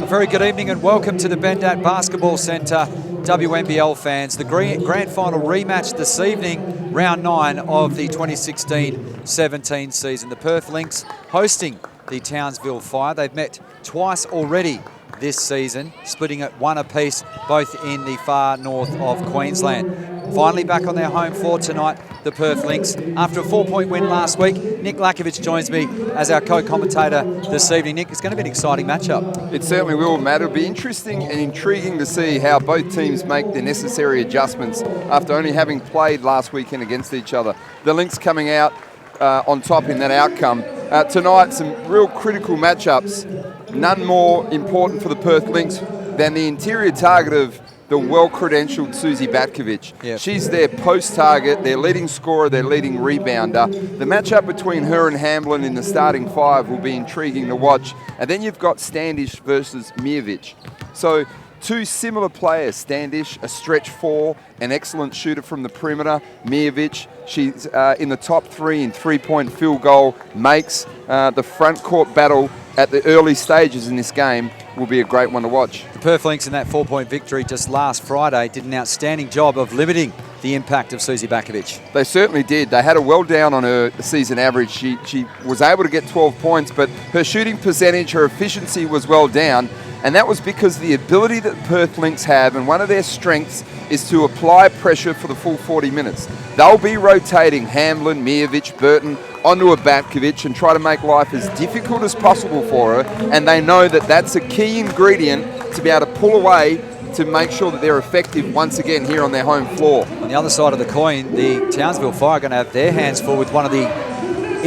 A very good evening and welcome to the Bendat Basketball Centre, WNBL fans. The grand final rematch this evening, round 9 of the 2016-17 season. The Perth Lynx hosting the Townsville Fire. They've met twice already this season, splitting at one apiece, both in the far north of Queensland. Finally back on their home floor tonight, the Perth Lynx. After a 4-point win last week, Nick Lackovic joins me as our co-commentator this evening. Nick, it's going to be an exciting matchup. It certainly will, Matt. It'll be interesting and intriguing to see how both teams make the necessary adjustments after only having played last weekend against each other. The Lynx coming out on top in that outcome. Tonight, some real critical matchups. None more important for the Perth Lynx than the interior target of the well-credentialed Susie Batkovic. Yep. She's their post-target, their leading scorer, their leading rebounder. The matchup between her and Hamblin in the starting five will be intriguing to watch. And then you've got Standish versus Mijovic. So two similar players. Standish, a stretch four, an excellent shooter from the perimeter. Mijovic, she's in the top three in three-point field goal makes. The front court battle at the early stages in this game will be a great one to watch. The Perth Lynx in that 4-point victory just last Friday did an outstanding job of limiting the impact of Susie Batkovic. They certainly did. They had her well down on her season average. She was able to get 12 points, but her shooting percentage, her efficiency was well down. And that was because the ability that Perth Lynx have, and one of their strengths, is to apply pressure for the full 40 minutes. They'll be rotating Hamblin, Mijovic, Burton onto a Batkovic and try to make life as difficult as possible for her. And they know that that's a key ingredient to be able to pull away to make sure that they're effective once again here on their home floor. On the other side of the coin, the Townsville Fire are going to have their hands full with one of the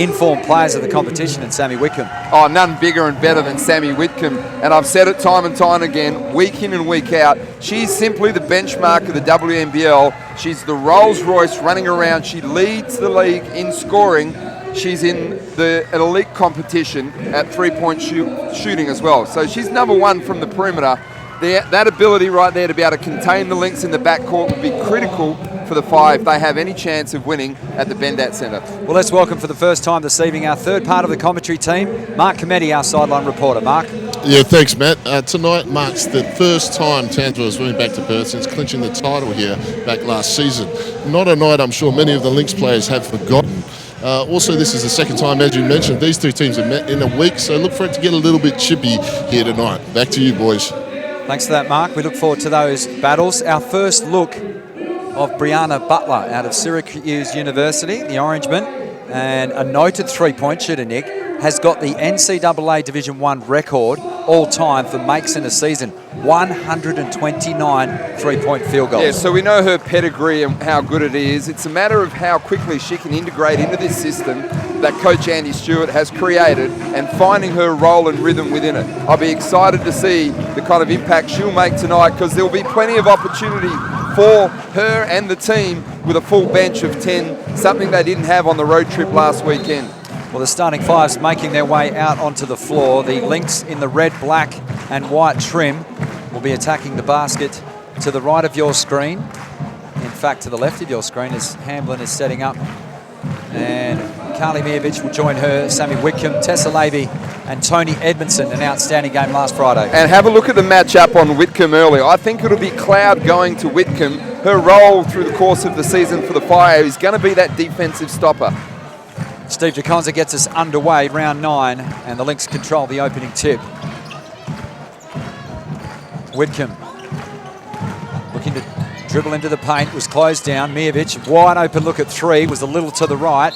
informed players of the competition in Sammy Whitcomb. Oh, none bigger and better than Sammy Whitcomb. And I've said it time and time again, week in and week out, she's simply the benchmark of the WNBL. She's the Rolls Royce running around. She leads the league in scoring. She's in the elite competition at three-point shooting as well. So she's number one from the perimeter. That ability right there to be able to contain the Lynx in the backcourt would be critical for the Fire if they have any chance of winning at the Bendat Centre. Well, let's welcome for the first time this evening our third part of the commentary team, Mark Cometti, our sideline reporter. Mark? Yeah, thanks, Matt. Tonight marks the first time Townsville has been back to Perth since clinching the title here back last season. Not a night I'm sure many of the Lynx players have forgotten. Also, this is the second time, as you mentioned, these two teams have met in a week, so look for it to get a little bit chippy here tonight. Back to you, boys. Thanks for that, Mark. We look forward to those battles. Our first look of Brianna Butler out of Syracuse University, the Orangeman, and a noted three-point shooter, Nick, has got the NCAA Division I record all-time for makes in a season, 129 three-point field goals. Yeah, so we know her pedigree and how good it is. It's a matter of how quickly she can integrate into this system that Coach Andy Stewart has created and finding her role and rhythm within it. I'll be excited to see the kind of impact she'll make tonight because there'll be plenty of opportunity for her and the team with a full bench of 10, something they didn't have on the road trip last weekend. Well, the starting five's making their way out onto the floor. The Lynx in the red, black and white trim will be attacking the basket to the right of your screen. In fact, to the left of your screen as Hamblin is setting up. And Carly Mijovic will join her, Sammy Whitcomb, Tessa Levy and Tony Edmondson. An outstanding game last Friday. And have a look at the matchup on Whitcomb earlier. I think it'll be Cloud going to Whitcomb. Her role through the course of the season for the Fire is going to be that defensive stopper. Steve DeConza gets us underway, round 9, and the Lynx control the opening tip. Whitcomb looking to dribble into the paint, was closed down. Mijovic, wide open look at three, was a little to the right,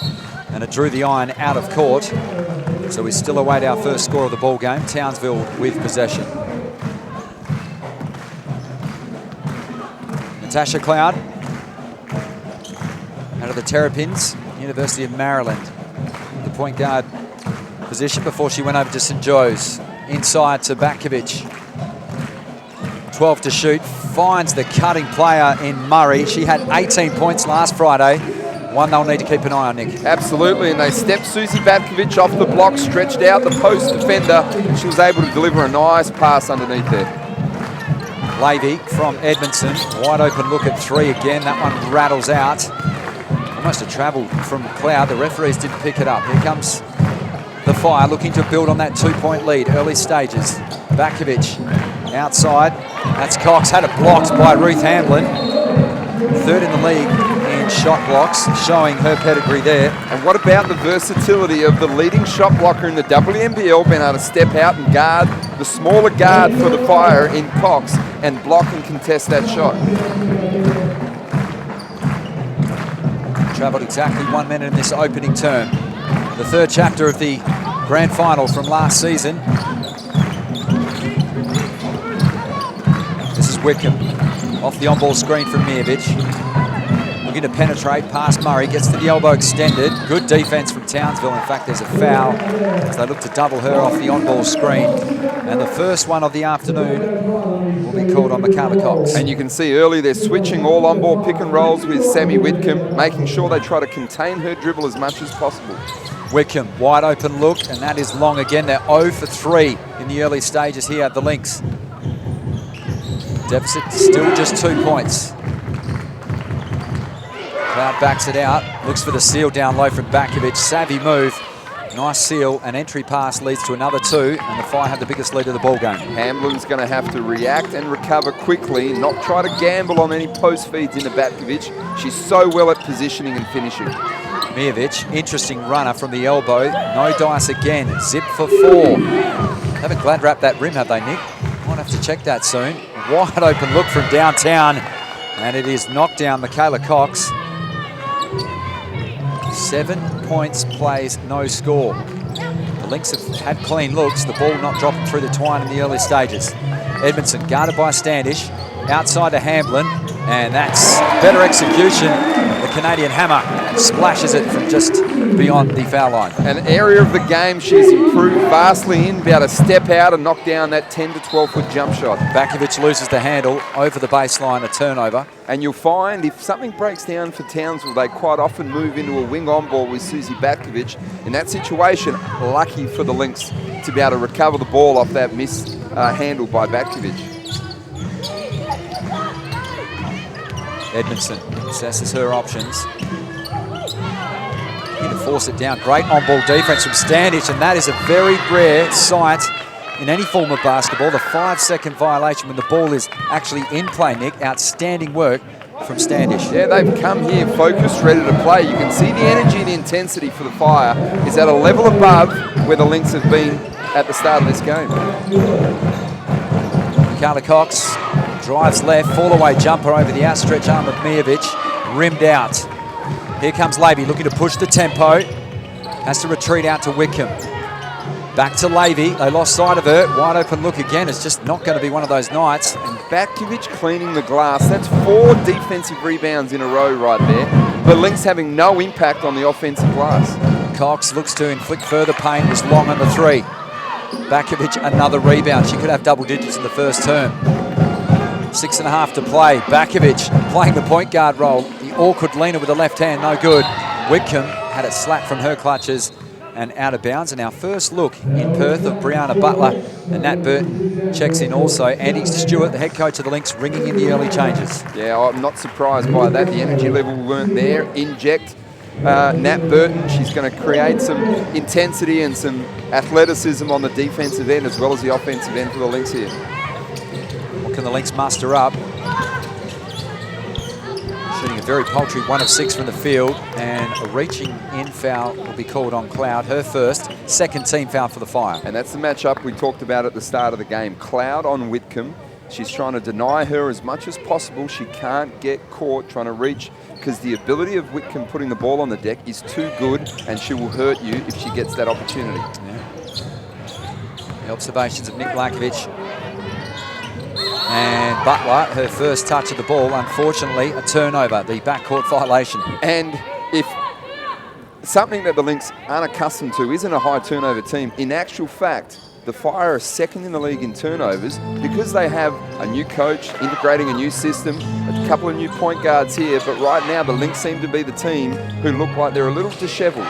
and it drew the iron out of court. So we still await our first score of the ball game. Townsville with possession. Natasha Cloud out of the Terrapins, University of Maryland. The point guard position before she went over to St. Joe's. Inside to Batkovic. 12 to shoot. Finds the cutting player in Murray. She had 18 points last Friday. One they'll need to keep an eye on, Nick. Absolutely, and they stepped Susie Batkovic off the block, stretched out the post defender, and she was able to deliver a nice pass underneath there. Levy from Edmondson. Wide open look at three again. That one rattles out. Almost a travel from Cloud. The referees didn't pick it up. Here comes the Fire looking to build on that 2-point lead. Early stages. Bakovic outside. That's Cox. Had it blocked by Ruth Hamblin. Third in the league in shot blocks, showing her pedigree there. And what about the versatility of the leading shot blocker in the WNBL, being able to step out and guard the smaller guard for the Fire in Cox and block and contest that shot? Travelled exactly 1 minute in this opening term. The third chapter of the grand final from last season. This is Wickham. Off the on-ball screen from Mijovic. Looking to penetrate past Murray. Gets to the elbow extended. Good defence from Townsville. In fact, there's a foul as they look to double her off the on-ball screen. And the first one of the afternoon will be called on Michaela Cox. And you can see early they're switching all on-ball pick and rolls with Sammy Whitcomb, making sure they try to contain her dribble as much as possible. Wickham, wide open look, and that is long again. They're 0 for 3 in the early stages here at the Lynx. Deficit still just 2 points. Cloud backs it out, looks for the seal down low from Bakovic. Savvy move, nice seal, an entry pass leads to another 2, and the Fire have the biggest lead of the ball game. Hamblin's going to have to react and recover quickly, not try to gamble on any post feeds into Bakovic. She's so well at positioning and finishing. Mijovic, interesting runner from the elbow. No dice again, zip for 4. Haven't glad wrapped that rim, have they, Nick? Might have to check that soon. Wide open look from downtown, and it is knocked down Michaela Cox. 7 points, plays no score. The Lynx have had clean looks, the ball not dropping through the twine in the early stages. Edmondson guarded by Standish, outside to Hamblin, and that's better execution. The Canadian Hammer splashes it from just beyond the foul line. An area of the game she's improved vastly in, be able to step out and knock down that 10 to 12 foot jump shot. Bakovic loses the handle over the baseline, a turnover. And you'll find if something breaks down for Townsville, they quite often move into a wing on ball with Susie Bakovic. In that situation, lucky for the Lynx to be able to recover the ball off that miss handle by Bakovic. Edmondson assesses her options. Need to force it down. Great on-ball defense from Standish, and that is a very rare sight in any form of basketball. The 5-second violation when the ball is actually in play, Nick. Outstanding work from Standish. Yeah, they've come here focused, ready to play. You can see the energy and the intensity for the Fire is at a level above where the Lynx have been at the start of this game. Michaela Cox drives left, fall-away jumper over the outstretched arm of Mijovic, rimmed out. Here comes Levy, looking to push the tempo. Has to retreat out to Wickham. Back to Levy, they lost sight of her. Wide open look again, it's just not going to be one of those nights. And Bakovic cleaning the glass. That's 4 defensive rebounds in a row right there. The Lynx having no impact on the offensive glass. Cox looks to inflict further pain, was long on the 3. Bakovic, another rebound. She could have double digits in the first term. 6.5 to play. Bakovic playing the point guard role. The awkward leaner with the left hand, no good. Wickham had it slapped from her clutches and out of bounds. And our first look in Perth of Brianna Butler, and Nat Burton checks in also. Andy Stewart, the head coach of the Lynx, ringing in the early changes. Yeah, I'm not surprised by that. The energy level weren't there. Inject Nat Burton. She's going to create some intensity and some athleticism on the defensive end as well as the offensive end for the Lynx here. What can the Lynx muster up? Shooting a very paltry 1 of 6 from the field, and a reaching in foul will be called on Cloud, her first, second team foul for the Fire. And that's the matchup we talked about at the start of the game. Cloud on Whitcomb. She's trying to deny her as much as possible. She can't get caught trying to reach because the ability of Whitcomb putting the ball on the deck is too good, and she will hurt you if she gets that opportunity. Yeah. The observations of Nick Lackovic. And Butler, her first touch of the ball, unfortunately, a turnover, the backcourt violation. And if something that the Lynx aren't accustomed to isn't a high turnover team, in actual fact, the Fire are second in the league in turnovers because they have a new coach, integrating a new system, a couple of new point guards here, but right now the Lynx seem to be the team who look like they're a little disheveled.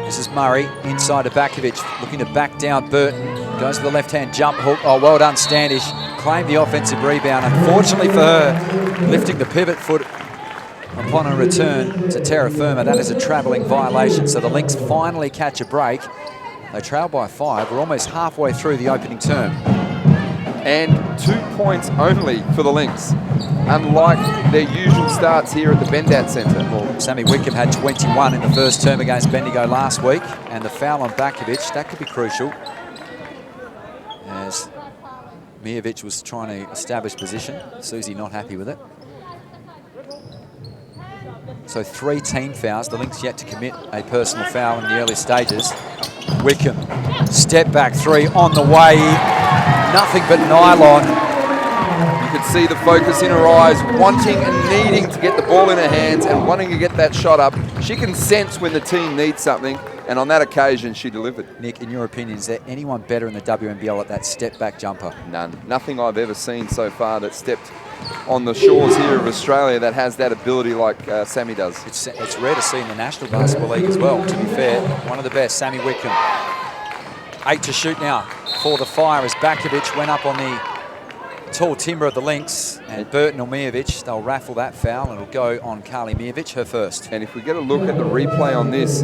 This is Murray, inside to Bakovic, looking to back down Burton. Goes to the left-hand jump hook. Oh, well done, Standish. Claimed the offensive rebound. Unfortunately for her, lifting the pivot foot upon a return to terra firma. That is a travelling violation. So the Lynx finally catch a break. They trail by 5. We're almost halfway through the opening term. And 2 points only for the Lynx, unlike their usual starts here at the Bendat Centre. Well, Sammy Wickham had 21 in the first term against Bendigo last week, and the foul on Bakovic, that could be crucial, as Mijovic was trying to establish position. Susie not happy with it. So 3 team fouls. The Lynx yet to commit a personal foul in the early stages. Wickham, step back 3 on the way. Nothing but nylon. You could see the focus in her eyes, wanting and needing to get the ball in her hands and wanting to get that shot up. She can sense when the team needs something, and on that occasion, she delivered. Nick, in your opinion, is there anyone better in the WNBL at that step-back jumper? None. Nothing I've ever seen so far that stepped on the shores here of Australia that has that ability like Sammy does. It's rare to see in the National Basketball League as well, to be fair. One of the best, Sammy Wickham. 8 to shoot now for the Fire as Bakovic went up on the tall timber of the Lynx, and Burton or Mijovic, they'll raffle that foul, and it'll go on Carly Mijovic, her first. And if we get a look at the replay on this,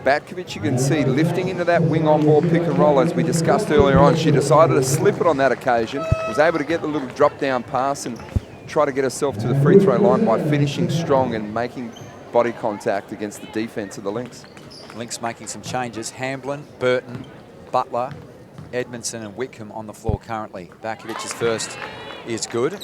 Bakovic, you can see lifting into that wing on-ball pick and roll as we discussed earlier on. She decided to slip it on that occasion, was able to get the little drop-down pass and try to get herself to the free throw line by finishing strong and making body contact against the defense of the Lynx. Lynx making some changes. Hamblin, Burton, Butler, Edmondson and Wickham on the floor currently. Bakovic's first is good.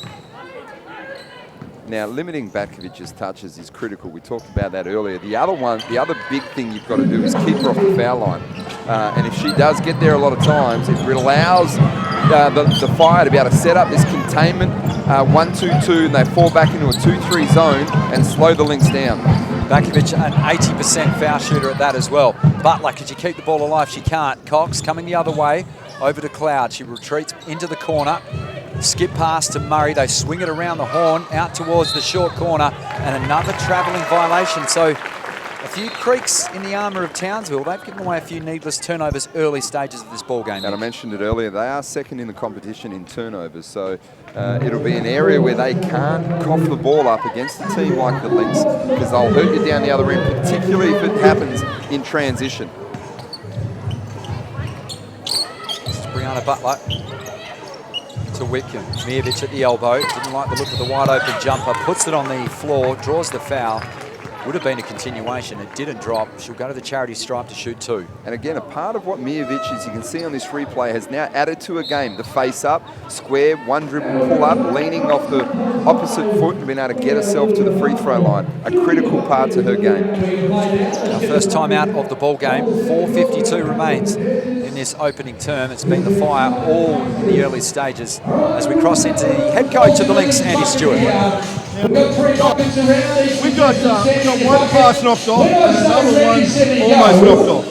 Now, limiting Batkovic's touches is critical. We talked about that earlier. The other big thing you've got to do is keep her off the foul line. And if she does get there a lot of times, it allows the Fire to be able to set up this containment 1-2-2, and they fall back into a 2-3 zone and slow the Lynx down. Bakovic, an 80% foul shooter at that as well. Butler, could you keep the ball alive? She can't. Cox coming the other way, over to Cloud. She retreats into the corner. Skip pass to Murray. They swing it around the horn, out towards the short corner, and another travelling violation. So a few creaks in the armour of Townsville. They've given away a few needless turnovers early stages of this ball game. And I mentioned it earlier, they are second in the competition in turnovers, so it'll be an area where they can't cough the ball up against a team like the Lynx, because they'll hurt you down the other end, particularly if it happens in transition. This is Brianna Butler to Wickham. Mijovic at the elbow. Didn't like the look of the wide open jumper. Puts it on the floor, draws the foul. Would have been a continuation. It didn't drop. She'll go to the charity stripe to shoot 2. And again, a part of what Mijovic, as you can see on this replay, has now added to her game. The face up, square, one dribble, pull up, leaning off the opposite foot and being able to get herself to the free throw line. A critical part to her game. Our first time out of the ball game. 4:52 remains in this opening term. It's been the Fire all in the early stages as we cross into the head coach of the Lynx, Andy Stewart. We've got one pass knocked off and another one almost knocked off.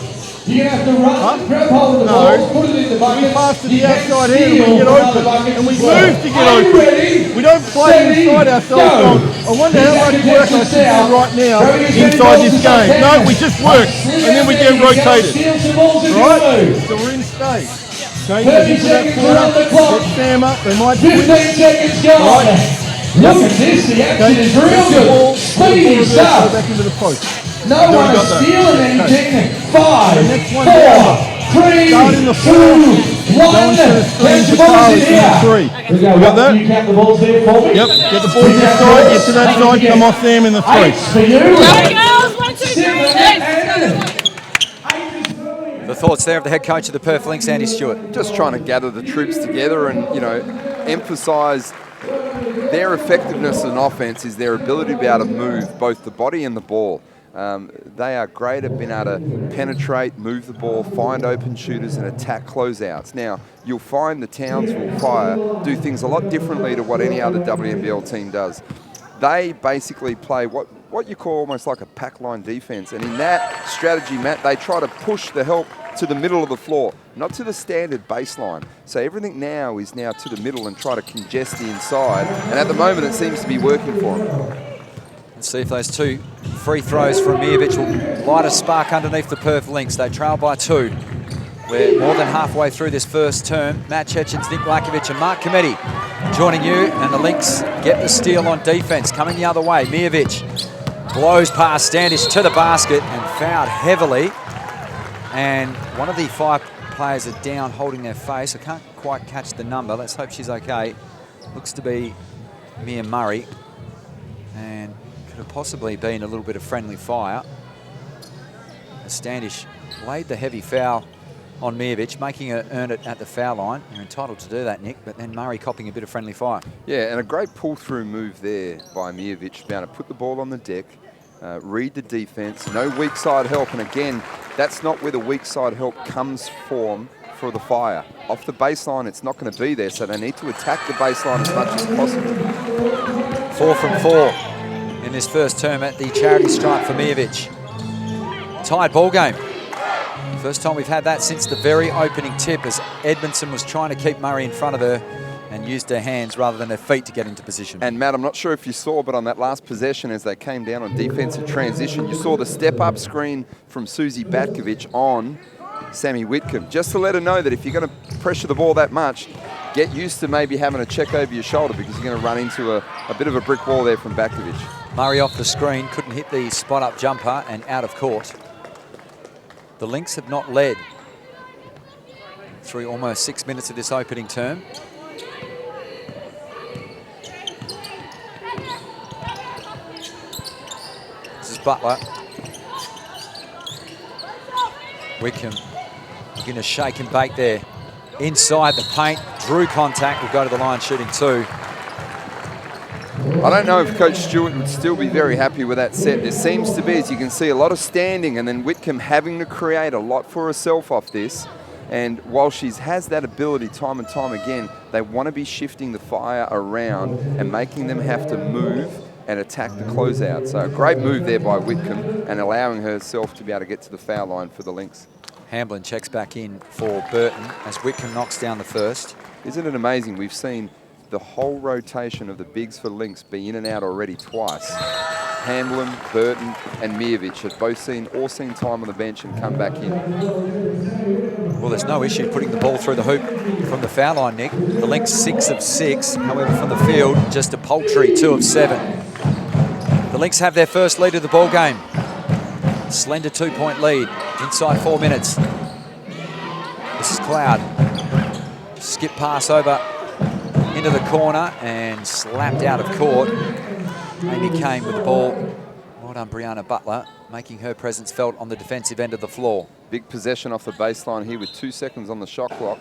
You're going to have to run, grab hold of the ball, put it in the bucket. We pass to the outside hand and we get open. And we move to get open. We don't play inside ourselves. I wonder how much work I should do right now inside this game. No, we just work and then we get rotated. Right? So we're in stage. Change it into that corner, get Sam up, they might do it. 15 seconds gone. Look at this, the action is real good. Speedy stuff. Back into the post. No one is stealing anything. 5, 4, 3, 2, 1. Catch the balls in here. We got that? You count the balls there for me? Yep, get the ball to this side, get to that side, come off them in the 3. 8 for you. The thoughts there of the head coach of the Perth Lynx, Andy Stewart. Just trying to gather the troops together and, emphasise their effectiveness in offense is their ability to be able to move both the body and the ball. They are great at being able to penetrate, move the ball, find open shooters and attack closeouts. Now, you'll find the Townsville Fire do things a lot differently to what any other WNBL team does. They basically play what you call almost like a pack line defense. And in that strategy, Matt, they try to push the help to the middle of the floor, not to the standard baseline. So everything now is to the middle and try to congest the inside. And at the moment, it seems to be working for them. Let's see if those 2 free throws from Mijovic will light a spark underneath the Perth Lynx. They trail by 2. We're more than halfway through this first term. Matt Cecins, Nick Lackovic and Mark Cometti joining you, and the Lynx get the steal on defense. Coming the other way, Mijovic blows past Standish to the basket and fouled heavily. And one of the Fire players are down holding their face. I can't quite catch the number. Let's hope she's okay. Looks to be Mia Murray. And could have possibly been a little bit of friendly fire. Standish laid the heavy foul on Mijovic, making her earn it at the foul line. You're entitled to do that, Nick, but then Murray copping a bit of friendly fire. Yeah, and a great pull-through move there by Mijovic, being able to put the ball on the deck, read the defense, no weak side help, and again, that's not where the weak side help comes from for the Fire. Off the baseline, it's not going to be there, so they need to attack the baseline as much as possible. 4 from 4 in this first term at the charity stripe for Mijovic. Tied ball game. First time we've had that since the very opening tip, as Edmondson was trying to keep Murray in front of her and used her hands rather than her feet to get into position. And Matt, I'm not sure if you saw, but on that last possession as they came down on defensive transition, you saw the step-up screen from Susie Batkovic on Sammy Whitcomb, just to let her know that if you're going to pressure the ball that much, get used to maybe having a check over your shoulder, because you're going to run into a bit of a brick wall there from Batkovic. Murray off the screen, couldn't hit the spot-up jumper and out of court. The Lynx have not led through almost 6 minutes of this opening term. This is Butler. Wickham going to shake and bake there. Inside the paint, drew contact, will go to the line shooting 2. I don't know if Coach Stewart would still be very happy with that set. There seems to be, as you can see, a lot of standing, and then Whitcomb having to create a lot for herself off this. And while she has that ability time and time again, they want to be shifting the Fire around and making them have to move and attack the closeout. So a great move there by Whitcomb, and allowing herself to be able to get to the foul line for the Lynx. Hamblin checks back in for Burton as Whitcomb knocks down the first. Isn't it amazing? We've seen the whole rotation of the bigs for Lynx be in and out already twice. Hamblin, Burton and Mijovic have both all seen time on the bench and come back in. Well, there's no issue putting the ball through the hoop from the foul line, Nick. The Lynx 6 of 6, however from the field, just a paltry 2 of 7. The Lynx have their first lead of the ball game. Slender 2-point lead inside 4 minutes. This is Cloud. Skip pass over into the corner and slapped out of court. Amy Kane with the ball. Well done, Brianna Butler, making her presence felt on the defensive end of the floor. Big possession off the baseline here with 2 seconds on the shot clock.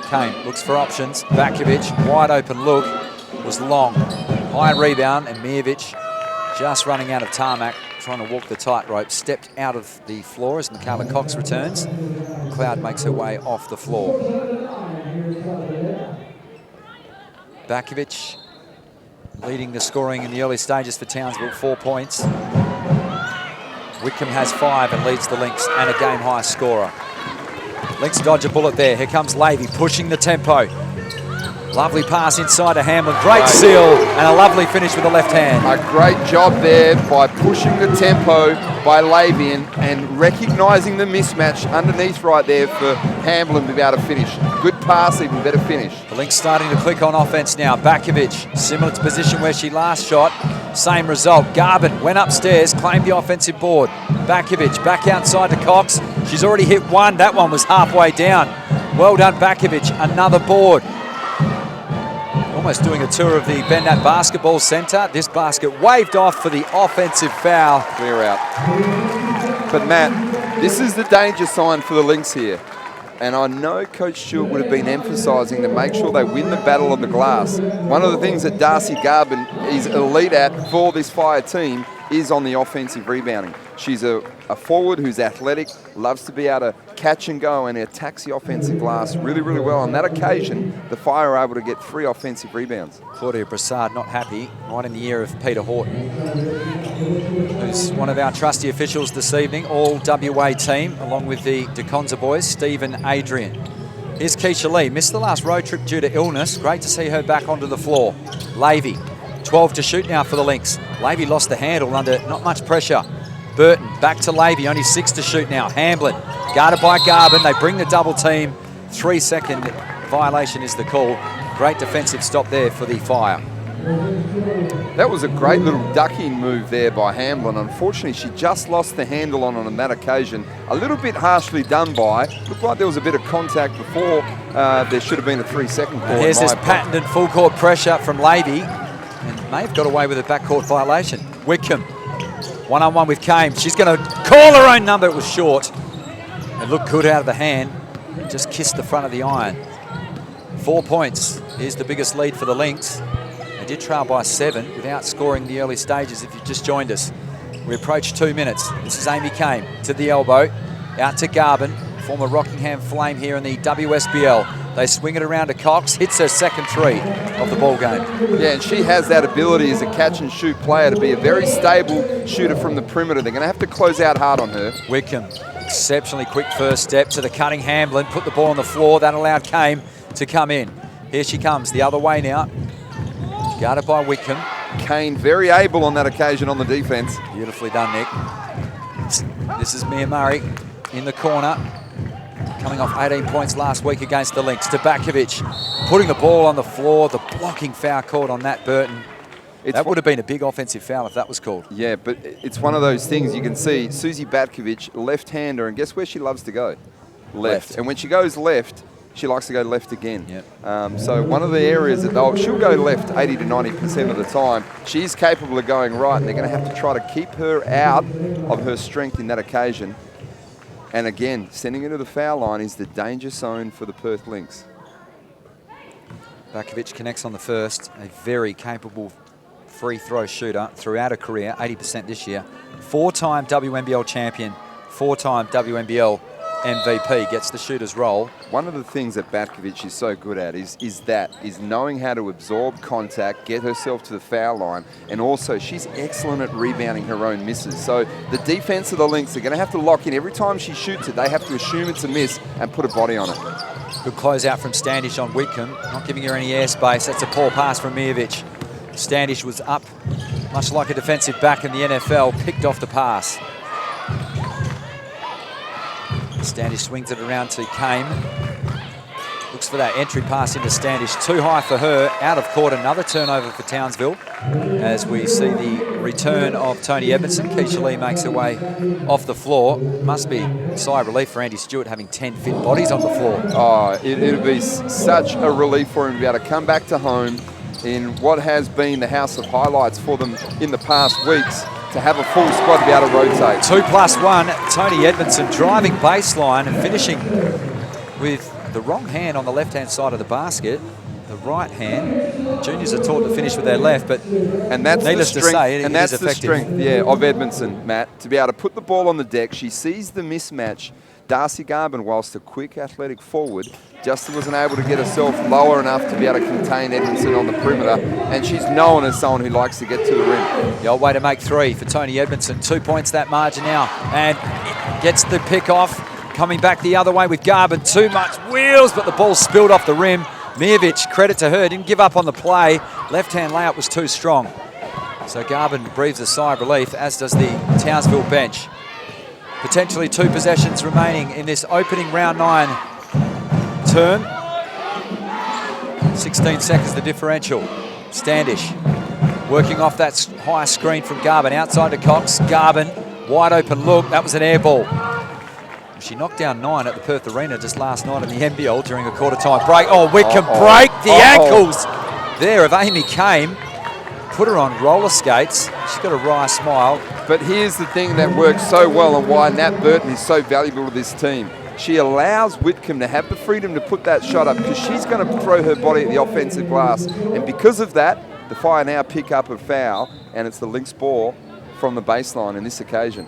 Kane looks for options. Batkovic, wide open look, was long. High rebound, and Mijovic just running out of tarmac, trying to walk the tightrope, stepped out of the floor as Michaela Cox returns. Cloud makes her way off the floor. Batkovic leading the scoring in the early stages for Townsville, 4 points. Whitcomb has 5 and leads the Lynx, and a game-high scorer. Lynx dodge a bullet there. Here comes Lavey pushing the tempo. Lovely pass inside to Hamlin. Great seal and a lovely finish with the left hand. A great job there by pushing the tempo by Lavey and recognising the mismatch underneath right there for Hamlin to be able to finish. Good pass, even better finish. The Lynx starting to click on offense now. Batkovic, similar to position where she last shot. Same result. Garvin went upstairs, claimed the offensive board. Batkovic back outside to Cox. She's already hit 1. That one was halfway down. Well done, Batkovic. Another board. Almost doing a tour of the Bendat Basketball Centre. This basket waved off for the offensive foul. Clear out. But Matt, this is the danger sign for the Lynx here. And I know Coach Stewart would have been emphasising to make sure they win the battle on the glass. One of the things that Darcy Garvin is elite at for this Fire team is on the offensive rebounding. She's a forward who's athletic, loves to be able to catch and go, and attacks the offensive glass really, really well. On that occasion, the Fire are able to get 3 offensive rebounds. Claudia Brassard not happy, right in the ear of Peter Horton, who's one of our trusty officials this evening, all WA team, along with the DeConza boys, Steve and Adrian. Here's Keisha Lee, missed the last road trip due to illness. Great to see her back onto the floor. Lavey, 12 to shoot now for the Lynx. Lavey lost the handle under not much pressure. Burton back to Lavey, only 6 to shoot now. Hamblin guarded by Garvin. They bring the double team. 3-second violation is the call. Great defensive stop there for the Fire. That was a great little ducking move there by Hamblin. Unfortunately, she just lost the handle on that occasion. A little bit harshly done by. Looked like there was a bit of contact before. There should have been a 3-second call. Here's this patented full court pressure from Levy, and may have got away with a backcourt violation. Wickham, one-on-one with Kame. She's going to call her own number. It was short. It looked good out of the hand. Just kissed the front of the iron. 4 points is the biggest lead for the Lynx. They did trail by 7 without scoring the early stages if you've just joined us. We approach 2 minutes. This is Amy Kame to the elbow. Out to Garvin, former Rockingham Flame here in the WSBL. They swing it around to Cox, hits her second 3 of the ball game. Yeah, and she has that ability as a catch-and-shoot player to be a very stable shooter from the perimeter. They're going to have to close out hard on her. Wickham, exceptionally quick first step to the cutting Hamblin, put the ball on the floor. That allowed Kame to come in. Here she comes the other way now. Guarded by Wickham. Kane very able on that occasion on the defense. Beautifully done, Nick. This is Mia Murray in the corner. Coming off 18 points last week against the Lynx. To Lackovic, putting the ball on the floor. The blocking foul called on Nat Burton. That would have been a big offensive foul if that was called. Yeah, but it's one of those things you can see. Susie Batkovic, left-hander, and guess where she loves to go? Left. And when she goes left, she likes to go left again. Yep. So one of the areas that she'll go left 80 to 90% of the time. She's capable of going right, and they're going to have to try to keep her out of her strength in that occasion. And again, sending her to the foul line is the danger zone for the Perth Lynx. Lackovic connects on the first. A very capable free throw shooter throughout her career, 80% this year. 4-time WNBL champion, 4-time WNBL MVP, gets the shooter's role. One of the things that Batkovic is so good at is knowing how to absorb contact, get herself to the foul line, and also she's excellent at rebounding her own misses. So the defense of the Lynx are going to have to lock in. Every time she shoots it, they have to assume it's a miss and put a body on it. Good closeout from Standish on Wickham, not giving her any airspace. That's a poor pass from Mijovic. Standish was up, much like a defensive back in the NFL, picked off the pass. Standish swings it around to Kame. Looks for that entry pass into Standish. Too high for her. Out of court, another turnover for Townsville. As we see the return of Tony Edmondson. Keisha Lee makes her way off the floor. Must be a sigh of relief for Andy Stewart having 10 fit bodies on the floor. Oh, it'll be such a relief for him to be able to come back to home in what has been the house of highlights for them in the past weeks, to have a full squad to be able to rotate. 2+1, Tony Edmondson driving baseline and finishing with the wrong hand on the left-hand side of the basket. The right hand. Juniors are taught to finish with their left, but needless to say, it is effective. The strength, of Edmondson, Matt, to be able to put the ball on the deck. She sees the mismatch. Darcy Garvin, whilst a quick athletic forward, just wasn't able to get herself lower enough to be able to contain Edmondson on the perimeter, and she's known as someone who likes to get to the rim. The old way to make 3 for Tony Edmondson. 2 points that margin now, and gets the pick off. Coming back the other way with Garvin. Too much wheels, but the ball spilled off the rim. Mijovic, credit to her, didn't give up on the play. Left-hand layup was too strong. So Garvin breathes a sigh of relief, as does the Townsville bench. Potentially 2 possessions remaining in this opening round 9 term. 16 seconds the differential. Standish working off that high screen from Garvin. Outside to Cox. Garvin, wide open look. That was an air ball. She knocked down 9 at the Perth Arena just last night in the NBL during a quarter-time break. Oh, Wickham break the ankles there of Amy Kame. Put her on roller skates. She's got a wry smile. But here's the thing that works so well and why Nat Burton is so valuable to this team. She allows Whitcomb to have the freedom to put that shot up because she's going to throw her body at the offensive glass. And because of that, the Fire now pick up a foul, and it's the Lynx ball from the baseline in this occasion.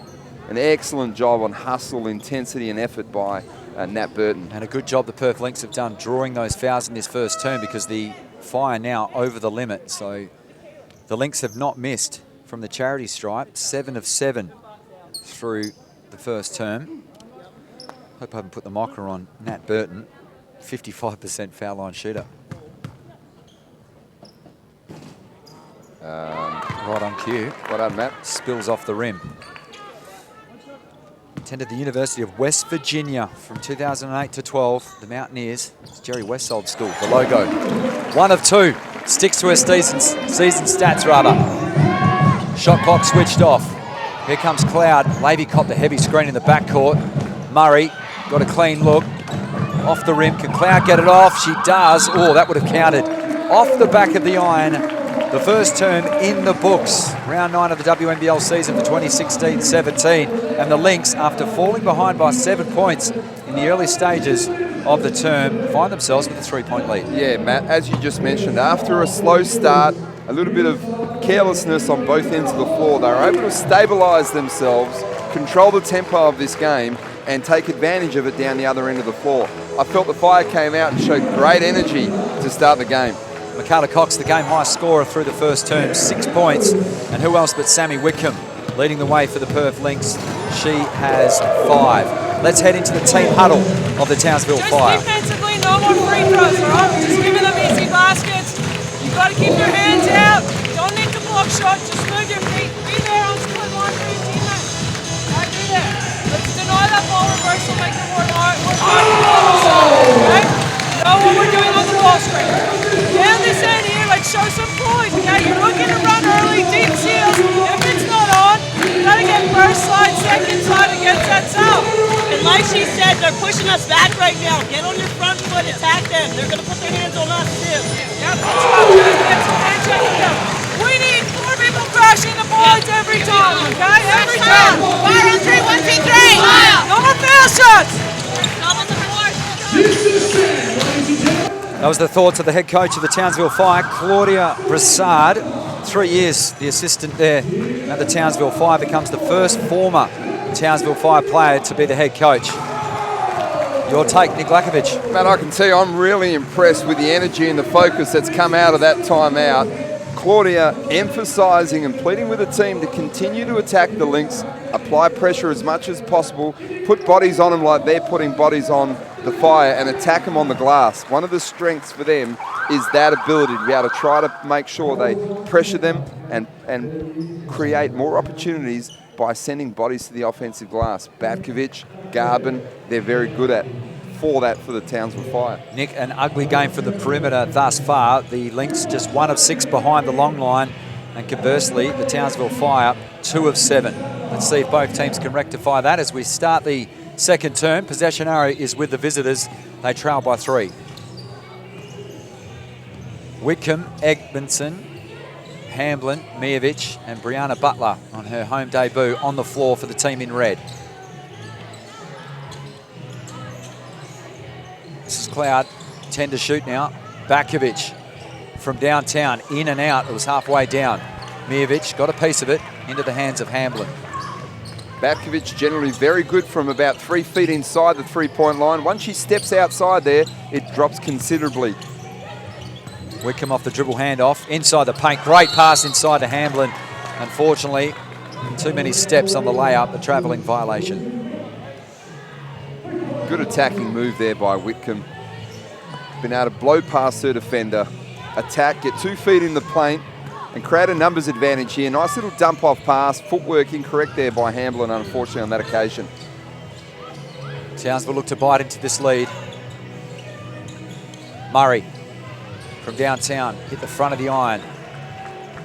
An excellent job on hustle, intensity and effort by Nat Burton. And a good job the Perth Lynx have done drawing those fouls in this first term, because the Fire now over the limit. So the Lynx have not missed from the charity stripe, 7 of 7 through the first term. Hope I haven't put the mocker on Nat Burton, 55% foul line shooter. Right on cue. Well done, Matt. Spills off the rim. Attended the University of West Virginia from 2008 to 12. The Mountaineers. It's Jerry West's old school, the logo. 1 of 2 Sticks to her season stats, rather. Shot clock switched off. Here comes Cloud. Levy copped the heavy screen in the backcourt. Murray got a clean look. Off the rim. Can Cloud get it off? She does. Oh, that would have counted. Off the back of the iron. The first term in the books. Round 9 of the WNBL season for 2016-17. And the Lynx, after falling behind by 7 points in the early stages of the term, find themselves with a 3-point lead. Yeah, Matt, as you just mentioned, after a slow start, a little bit of carelessness on both ends of the floor, they were able to stabilise themselves, control the tempo of this game, and take advantage of it down the other end of the floor. I felt the Fire came out and showed great energy to start the game. Michaela Cox, the game high scorer through the first term, 6 points. And who else but Sammy Whitcomb leading the way for the Perth Lynx. She has 5. Let's head into the team huddle of the Townsville Fire. Just defensively, no more free throws, all right? We're just giving them easy baskets. You've got to keep your hands out. Don't need to block shots. Just move your feet. Be there on split line for your teammates. Right, be there. Let's deny that ball reversal, make it work. All right, we're trying to ball this out, okay? Know what we're doing on the ball screen. Down this end here, let's show some poise, okay? You're looking to run early, deep seals. If it's not on, you got to get first slide, second slide against that south. And like she said, they're pushing us back right now. Get on your front foot, attack them. They're going to put their hands on us too. Yeah, push up, get some hand checking down. We need 4 people crashing the boards every time, okay? Every time. Fire on 3, 1, 2, 3. Fire. No more fail shots. Stop on the board. That was the thoughts of the head coach of the Townsville Fire, Claudia Broussard. 3 years, the assistant there at the Townsville Fire, becomes the first former Townsville Fire player to be the head coach. Your take, Nick Lackovic. Matt, I can tell you I'm really impressed with the energy and the focus that's come out of that timeout. Claudia emphasising and pleading with the team to continue to attack the Lynx, apply pressure as much as possible, put bodies on them like they're putting bodies on the Fire, and attack them on the glass. One of the strengths for them is that ability to be able to try to make sure they pressure them and create more opportunities by sending bodies to the offensive glass. Batkovic, Garvin, they're very good at for the Townsville Fire. Nick, an ugly game for the perimeter thus far. The Lynx just 1 of 6 behind the long line, and conversely, the Townsville Fire 2 of 7. Let's see if both teams can rectify that as we start the second term. Possession arrow is with the visitors. They trail by 3. Whitcomb, Egbenson, Hamblin, Mijovic, and Brianna Butler on her home debut on the floor for the team in red. This is Cloud, 10 to shoot now. Batkovic from downtown, in and out. It was halfway down. Mijovic got a piece of it into the hands of Hamblin. Batkovic generally very good from about 3 feet inside the 3-point line. Once she steps outside there, it drops considerably. Whitcomb off the dribble handoff, inside the paint. Great pass inside to Hamblin. Unfortunately, too many steps on the layup, a travelling violation. Good attacking move there by Whitcomb. Been able to blow past her defender, attack, get 2 feet in the paint, and create a numbers advantage here. Nice little dump off pass, footwork incorrect there by Hamblin, unfortunately, on that occasion. Townsville look to bite into this lead. Murray from downtown, hit the front of the iron.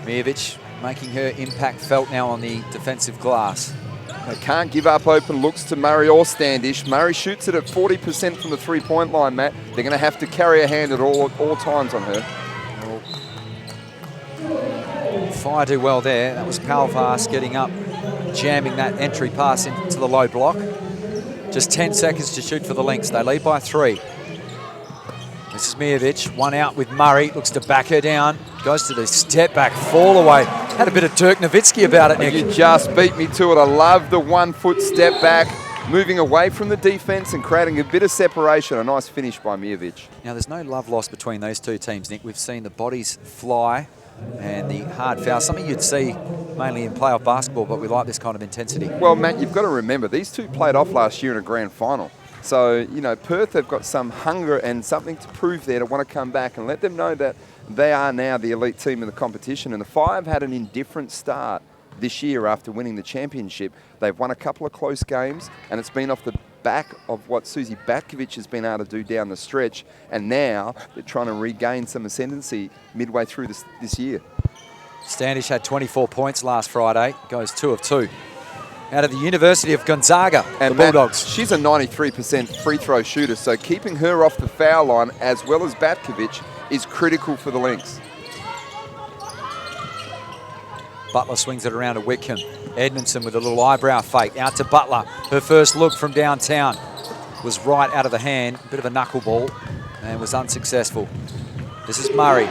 Mijovic making her impact felt now on the defensive glass. They can't give up open looks to Murray or Standish. Murray shoots it at 40% from the 3-point line, Matt. They're going to have to carry a hand at all times on her. Fire do well there. That was Palvas getting up, jamming that entry pass into the low block. Just 10 seconds to shoot for the Lynx. They lead by 3. This is Mijovic, 1 out with Murray, looks to back her down, goes to the step back, fall away. Had a bit of Dirk Nowitzki about it, Nick. You just beat me to it. I love the 1-foot step back, moving away from the defense and creating a bit of separation. A nice finish by Mijovic. Now, there's no love lost between those two teams, Nick. We've seen the bodies fly and the hard foul, something you'd see mainly in playoff basketball, but we like this kind of intensity. Well, Matt, you've got to remember, these two played off last year in a grand final. So, you know, Perth have got some hunger and something to prove there to want to come back and let them know that they are now the elite team in the competition. And the Fire have had an indifferent start this year after winning the championship. They've won a couple of close games, and it's been off the back of what Susie Batkovic has been able to do down the stretch, and now they're trying to regain some ascendancy midway through this year. Standish had 24 points last Friday, goes 2 of 2. Out of the University of Gonzaga, and the Bulldogs. She's a 93% free throw shooter, so keeping her off the foul line as well as Batkovic is critical for the Lynx. Butler swings it around to Whitcomb. Edmondson with a little eyebrow fake. Out to Butler. Her first look from downtown was right out of the hand. A bit of a knuckleball and was unsuccessful. This is Murray.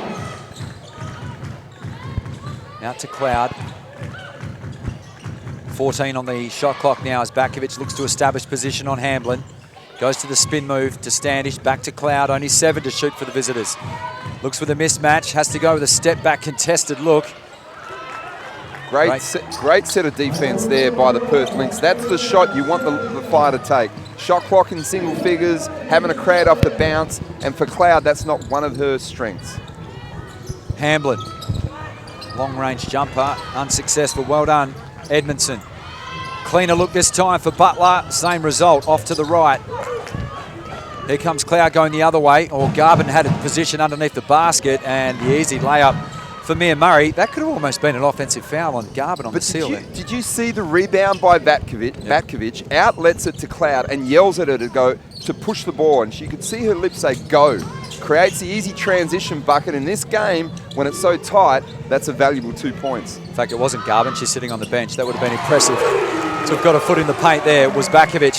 Out to Cloud. 14 on the shot clock now as Batkovic looks to establish position on Hamblin. Goes to the spin move to Standish. Back to Cloud. Only 7 to shoot for the visitors. Looks with a mismatch. Has to go with a step back contested look. Great set of defense there by the Perth Lynx. That's the shot you want the Fire to take. Shot clock in single figures, having a crowd off the bounce, and for Cloud, that's not one of her strengths. Hamblin, long range jumper, unsuccessful. Well done, Edmondson. Cleaner look this time for Butler. Same result, off to the right. Here comes Cloud going the other way. Garvin had a position underneath the basket, and the easy layup for Mia Murray. That could have almost been an offensive foul on Garvin on the seal. Did you see the rebound by Batkovic? Yep. Batkovic outlets it to Cloud and yells at her to push the ball, and she could see her lips say go. Creates the easy transition bucket. In this game, when it's so tight, that's a valuable 2 points. In fact, it wasn't Garvin. She's sitting on the bench. That would have been impressive to have got a foot in the paint there. It was Batkovic.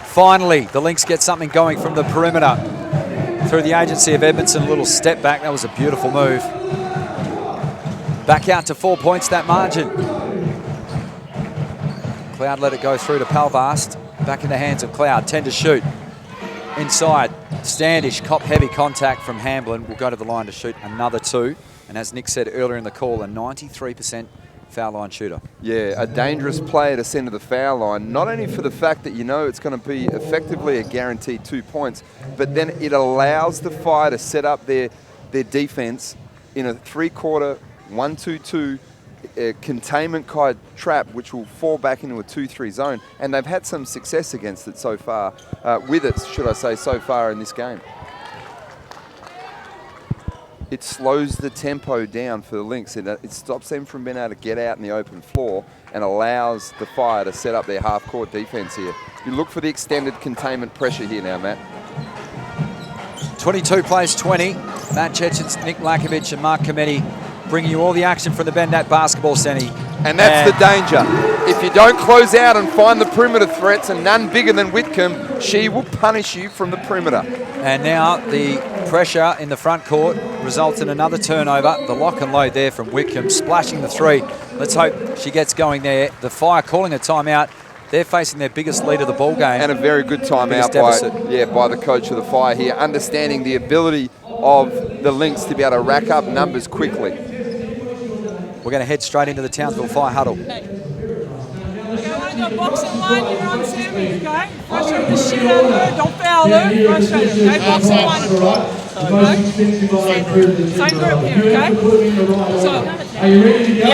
Finally, the Lynx get something going from the perimeter. Through the agency of Edmondson, a little step back. That was a beautiful move. Back out to 4 points, that margin. Cloud let it go through to Palvast. Back in the hands of Cloud, 10 to shoot. Inside, Standish, cop heavy contact from Hamblin. Will go to the line to shoot another 2. And as Nick said earlier in the call, a 93% foul line shooter. Yeah, a dangerous player to send to the foul line, not only for the fact that you know it's going to be effectively a guaranteed 2 points, but then it allows the Fire to set up their defense in a 3-quarter 1-2-2 containment kind of trap, which will fall back into a 2-3 zone, and they've had some success against it so far, so far in this game. It slows the tempo down for the Lynx. It stops them from being able to get out in the open floor and allows the Fire to set up their half-court defense here. You look for the extended containment pressure here now, Matt. 22 plays 20. Matt Cecins, Nick Lackovic and Mark Cometti bringing you all the action from the Bendat Basketball Centre. And that's the danger. If you don't close out and find the perimeter threats, and none bigger than Whitcomb, she will punish you from the perimeter. And now the pressure in the front court results in another turnover. The lock and load there from Whitcomb, splashing the 3. Let's hope she gets going there. The Fire calling a timeout. They're facing their biggest lead of the ball game. And a very good timeout by the coach of the Fire here, understanding the ability of the Lynx to be able to rack up numbers quickly. We're going to head straight into the Townsville Fire huddle. Okay, I want to go boxing line. You're on Sammy, okay? Frustrate the shit out of her. Don't foul her. Frustrate her, okay? Boxing line. Okay? Same group here, okay? So,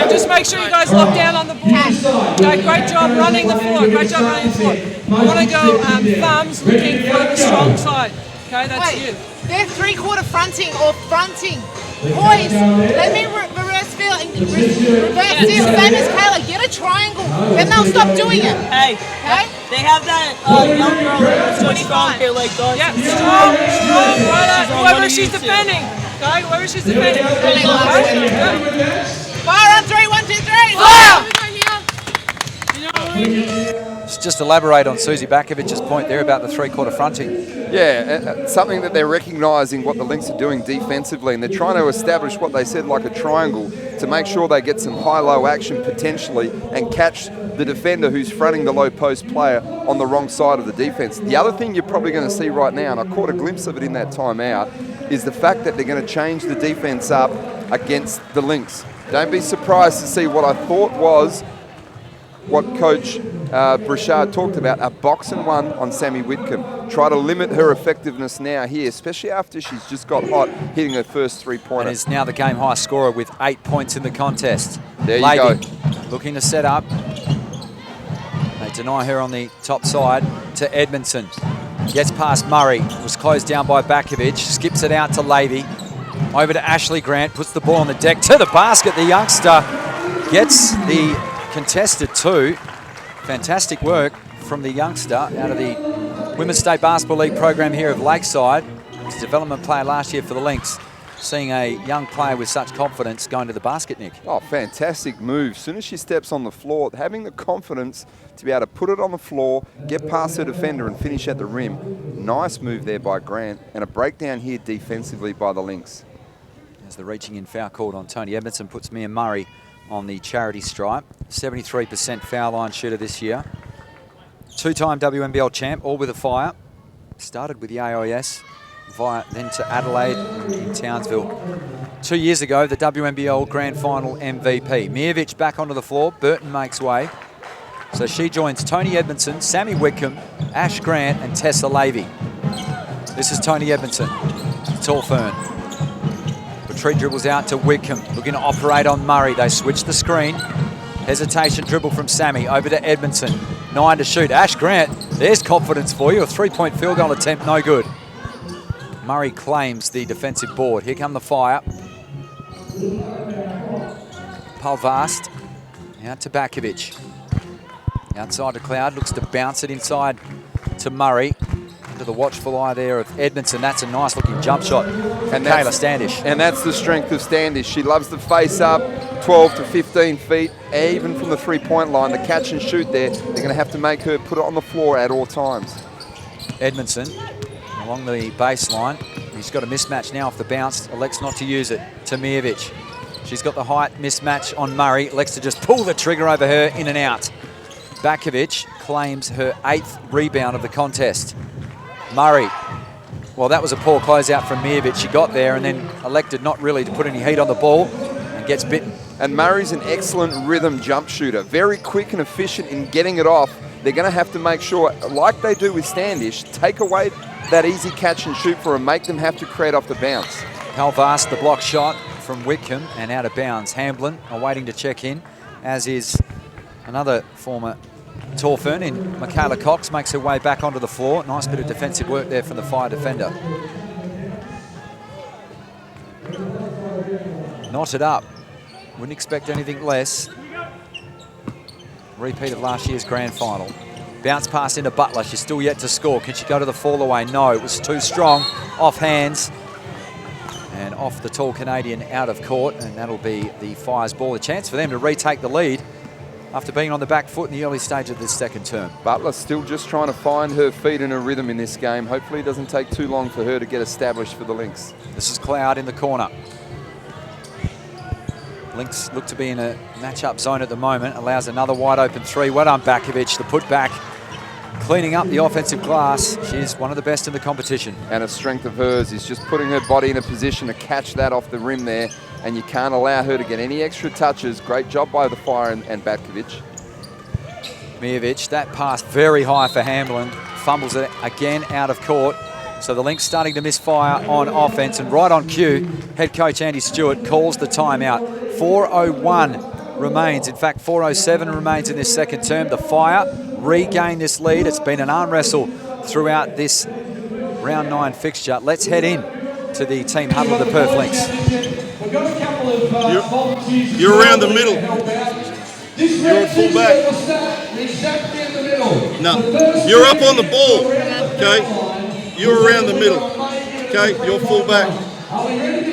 just make sure you guys lock down on the ball. Okay, great job running the floor. Great job running the floor. I want to go thumbs looking for the strong side. Okay, that's you. They're 3-quarter fronting or fronting. Boys, let me reverse feel and reverse feel. Same as Kayla, get a triangle. Then they'll stop doing it. Hey, they have that young girl who's 25 here, like those. Yeah, strong, right on. Whoever she's defending. Okay, whoever she's defending. Fire on 3, 1, 2, 3. Fire! Let's just elaborate on Susie Batkovic's point there about the 3-quarter fronting. Yeah, something that they're recognising what the Lynx are doing defensively, and they're trying to establish what they said like a triangle to make sure they get some high-low action potentially and catch the defender who's fronting the low post player on the wrong side of the defence. The other thing you're probably going to see right now, and I caught a glimpse of it in that timeout, is the fact that they're going to change the defence up against the Lynx. Don't be surprised to see what I thought was what Coach Brichard talked about, a boxing one on Sammy Whitcomb. Try to limit her effectiveness now here, especially after she's just got hot, hitting her first 3-pointer. And is now the game high scorer with 8 points in the contest. There you go. Looking to set up. They deny her on the top side to Edmondson. Gets past Murray, was closed down by Bakovic, skips it out to Levy. Over to Ashley Grant, puts the ball on the deck to the basket. The youngster gets the contested two. Fantastic work from the youngster out of the Women's State Basketball League program here of Lakeside. He's a development player last year for the Lynx. Seeing a young player with such confidence going to the basket, Nick. Oh, fantastic move. As soon as she steps on the floor, having the confidence to be able to put it on the floor, get past her defender and finish at the rim. Nice move there by Grant, and a breakdown here defensively by the Lynx. As the reaching in foul called on Tony Edmondson puts Mia Murray on the charity stripe. 73% foul line shooter this year. Two-time WNBL champ, all with a Fire. Started with the AIS, then to Adelaide in Townsville. 2 years ago, the WNBL Grand Final MVP. Miovic back onto the floor. Burton makes way. So she joins Tony Edmondson, Sammy Whitcomb, Ash Grant, and Tessa Levy. This is Tony Edmondson, tall fern. Retreat dribbles out to Whitcomb, looking to operate on Murray. They switch the screen. Hesitation dribble from Sammy, over to Edmondson. 9 to shoot. Ash Grant, there's confidence for you. A three-point field goal attempt, no good. Murray claims the defensive board. Here come the Fire. Palvast out to Bakovic. Outside to Cloud, looks to bounce it inside to Murray. Under the watchful eye there of Edmondson. That's a nice looking jump shot from Kayla Standish. And that's the strength of Standish. She loves the face up, 12 to 15 feet, even from the three-point line. The catch and shoot there, they're going to have to make her put it on the floor at all times. Edmondson along the baseline. He's got a mismatch now off the bounce. Elects not to use it to Miovic. She's got the height mismatch on Murray. Elects to just pull the trigger over her, in and out. Bakovic claims her 8th rebound of the contest. Murray, well, that was a poor closeout from Miovic. She got there and then elected not really to put any heat on the ball and gets bitten. And Murray's an excellent rhythm jump shooter. Very quick and efficient in getting it off. They're going to have to make sure, like they do with Standish, take away that easy catch and shoot for her, make them have to create off the bounce. Palvast, the block shot from Whitcomb and out of bounds. Hamblin awaiting to check in, as is another former tall fern in Michaela Cox, makes her way back onto the floor. Nice bit of defensive work there from the Fire defender. Knotted up. Wouldn't expect anything less. Repeat of last year's grand final. Bounce pass into Butler. She's still yet to score. Can she go to the fall away? No, it was too strong. Off hands. And off the tall Canadian out of court. And that'll be the Fire's ball. A chance for them to retake the lead after being on the back foot in the early stage of this second term. Butler still just trying to find her feet and her rhythm in this game. Hopefully it doesn't take too long for her to get established for the Lynx. This is Cloud in the corner. Lynx look to be in a match-up zone at the moment. Allows another wide open three. Well done, Bakovic. The putback, cleaning up the offensive glass. She's one of the best in the competition. And a strength of hers is just putting her body in a position to catch that off the rim there. And you can't allow her to get any extra touches. Great job by the Fire and Bakovic. Miovic, that pass very high for Hamblin. Fumbles it again out of court. So the Lynx starting to miss fire on offense, and right on cue, head coach Andy Stewart calls the timeout. 4:01 remains. In fact, 4:07 remains in this second term. The Fire regain this lead. It's been an arm wrestle throughout this round 9 fixture. Let's head in to the team huddle of the Perth Lynx. You're around the middle. You're a full back. No, you're up on the ball. Okay. You're around the middle, okay? You're full back.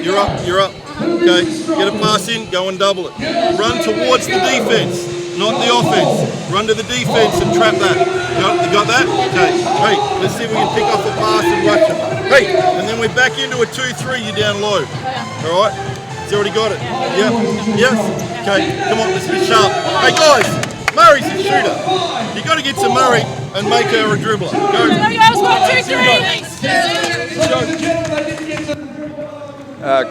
You're up, okay? Get a pass in, go and double it. Run towards the defense, not the offense. Run to the defense and trap that. You got that? Okay, hey, let's see if we can pick off a pass and rush it. Hey, and then we're back into a 2-3, you're down low. All right? He's already got it. Yep, yes? Okay, come on, let's be sharp. Hey guys, Murray's a shooter. You got to get to Murray and make her a dribbler. Go.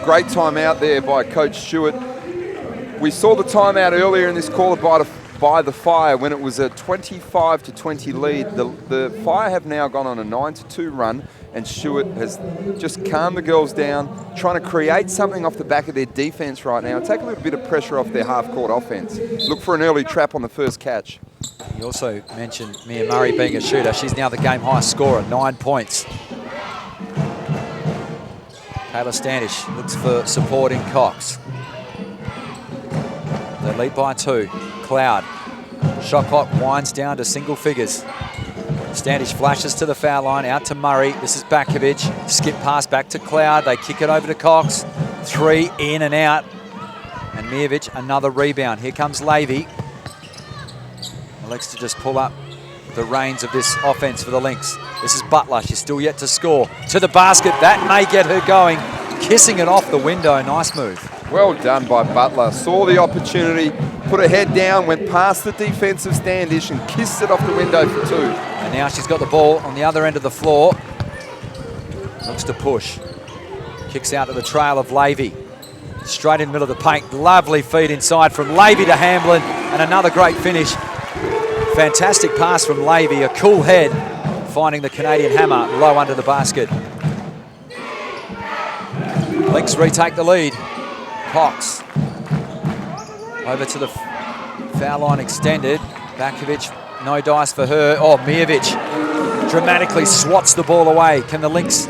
Great timeout there by Coach Stewart. We saw the timeout earlier in this quarter by the Fire when it was a 25-20 lead. The Fire have now gone on a 9-2 run, and Stewart has just calmed the girls down, trying to create something off the back of their defense right now and take a little bit of pressure off their half-court offense. Look for an early trap on the first catch. You also mentioned Mia Murray being a shooter. She's now the game high scorer, 9 points. Kayla Standish looks for support in Cox. They lead by 2. Cloud. Shot clock winds down to single figures. Standish flashes to the foul line, out to Murray. This is Bakovic. Skip pass back to Cloud. They kick it over to Cox. 3 in and out. And Mijovic, another rebound. Here comes Levy. Elects to just pull up the reins of this offense for the Lynx. This is Butler. She's still yet to score. To the basket. That may get her going. Kissing it off the window. Nice move. Well done by Butler. Saw the opportunity, put her head down, went past the defensive Standish and kissed it off the window for 2. And now she's got the ball on the other end of the floor. Looks to push. Kicks out to the trail of Levy. Straight in the middle of the paint. Lovely feed inside from Levy to Hamblin. And another great finish. Fantastic pass from Levy. A cool head finding the Canadian hammer low under the basket. Lynx retake the lead. Cox. Over to the foul line extended. Bakovic, no dice for her. Oh, Mijovic dramatically swats the ball away. Can the Lynx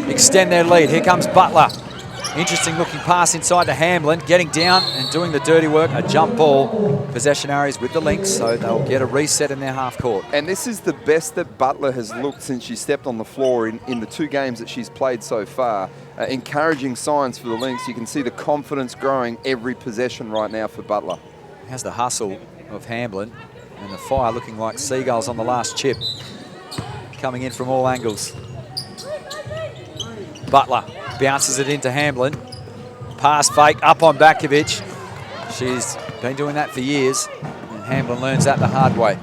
extend their lead? Here comes Butler. Interesting looking pass inside to Hamblin, getting down and doing the dirty work. A jump ball. Possession areas with the Lynx, so they'll get a reset in their half court. And this is the best that Butler has looked since she stepped on the floor in the 2 games that she's played so far. Encouraging signs for the Lynx. You can see the confidence growing every possession right now for Butler. Has the hustle of Hamblin, and the Fire looking like seagulls on the last chip. Coming in from all angles. Butler bounces it into Hamblin. Pass fake up on Bakovic. She's been doing that for years, and Hamblin learns that the hard way.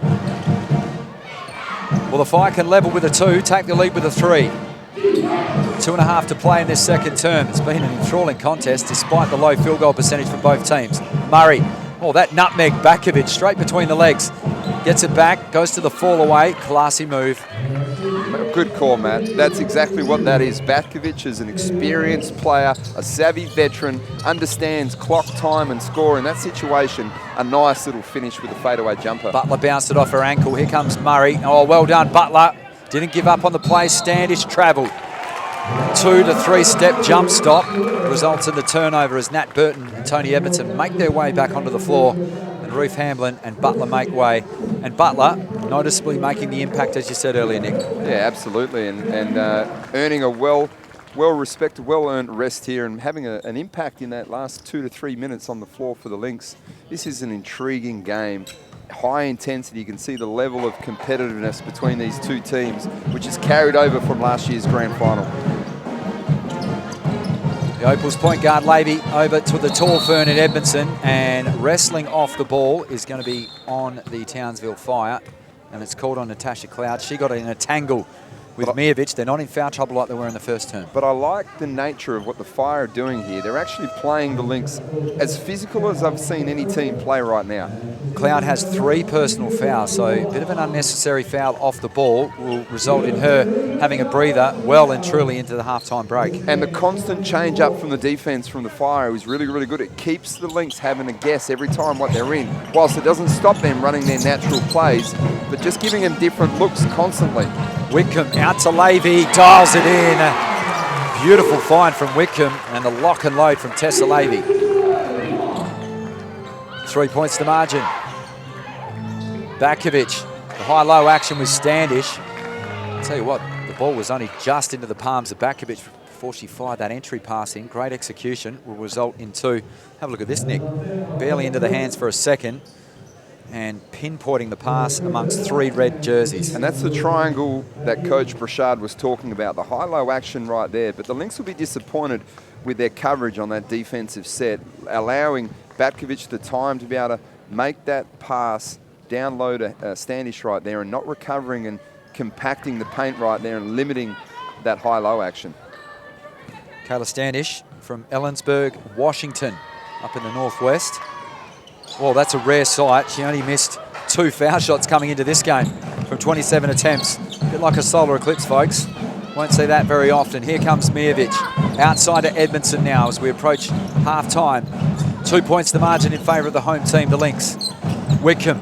Well, the Fire can level with a 2, take the lead with a 3. 2.5 to play in this second term. It's been an enthralling contest despite the low field goal percentage from both teams. Murray, oh, that nutmeg Bakovic straight between the legs. Gets it back, goes to the fall away. Classy move. Good call, Matt. That's exactly what that is. Bakovic is an experienced player, a savvy veteran, understands clock time and score. In that situation, a nice little finish with a fadeaway jumper. Butler bounced it off her ankle. Here comes Murray. Oh, well done, Butler. Didn't give up on the play. Standish travelled. 2 to 3 step jump stop results in the turnover as Nat Burton and Tony Edmondson make their way back onto the floor, and Ruth Hamblin and Butler make way. And Butler noticeably making the impact, as you said earlier, Nick. Yeah, absolutely, and earning a well-respected, well-earned rest here, and having an impact in that last 2 to 3 minutes on the floor for the Lynx. This is an intriguing game. High intensity. You can see the level of competitiveness between these 2 teams, which is carried over from last year's grand final. The Opals point guard Levy over to the tall Fern at Edmondson, and wrestling off the ball is going to be on the Townsville Fire, and it's called on Natasha Cloud. She got in a tangle with Mijovic. They're not in foul trouble like they were in the first term. But I like the nature of what the Fire are doing here. They're actually playing the Lynx as physical as I've seen any team play right now. Cloud has 3 personal fouls, so a bit of an unnecessary foul off the ball will result in her having a breather well and truly into the halftime break. And the constant change up from the defense from the Fire is really, really good. It keeps the Lynx having a guess every time what they're in, whilst it doesn't stop them running their natural plays, but just giving them different looks constantly. Wickham out to Levy, dials it in. Beautiful find from Wickham, and the lock and load from Tessa Levy. 3 points to margin. Bakovic, the high-low action with Standish. I'll tell you what, the ball was only just into the palms of Bakovic before she fired that entry pass in. Great execution will result in 2. Have a look at this, Nick. Barely into the hands for a second, and pinpointing the pass amongst 3 red jerseys. And that's the triangle that Coach Brashard was talking about, the high-low action right there. But the Lynx will be disappointed with their coverage on that defensive set, allowing Bakovic the time to be able to make that pass down low to Standish right there, and not recovering and compacting the paint right there and limiting that high-low action. Kayla Standish from Ellensburg, Washington, up in the northwest. Well, that's a rare sight. She only missed 2 foul shots coming into this game from 27 attempts. A bit like a solar eclipse, folks. Won't see that very often. Here comes Mijovic. Outside to Edmondson now as we approach half-time. 2 points to margin in favour of the home team, the Lynx. Wickham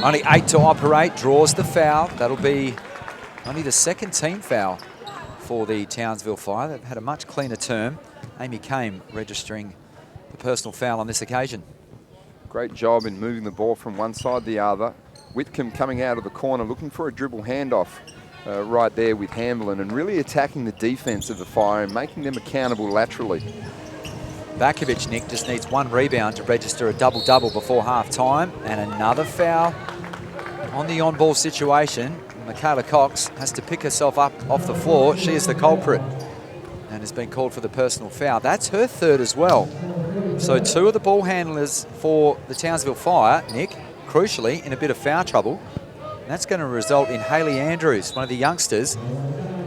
Only 8 to operate, draws the foul. That'll be only the second team foul for the Townsville Fire. They've had a much cleaner term. Amy Kame registering the personal foul on this occasion. Great job in moving the ball from one side to the other. Whitcomb coming out of the corner, looking for a dribble handoff right there with Hamblin, and really attacking the defense of the Fire and making them accountable laterally. Lackovic, Nick, just needs 1 rebound to register a double-double before half-time, and another foul on the on-ball situation. Michaela Cox has to pick herself up off the floor. She is the culprit and has been called for the personal foul. That's her third as well. So 2 of the ball handlers for the Townsville Fire, Nick, crucially, in a bit of foul trouble. And that's going to result in Hayley Andrews, one of the youngsters,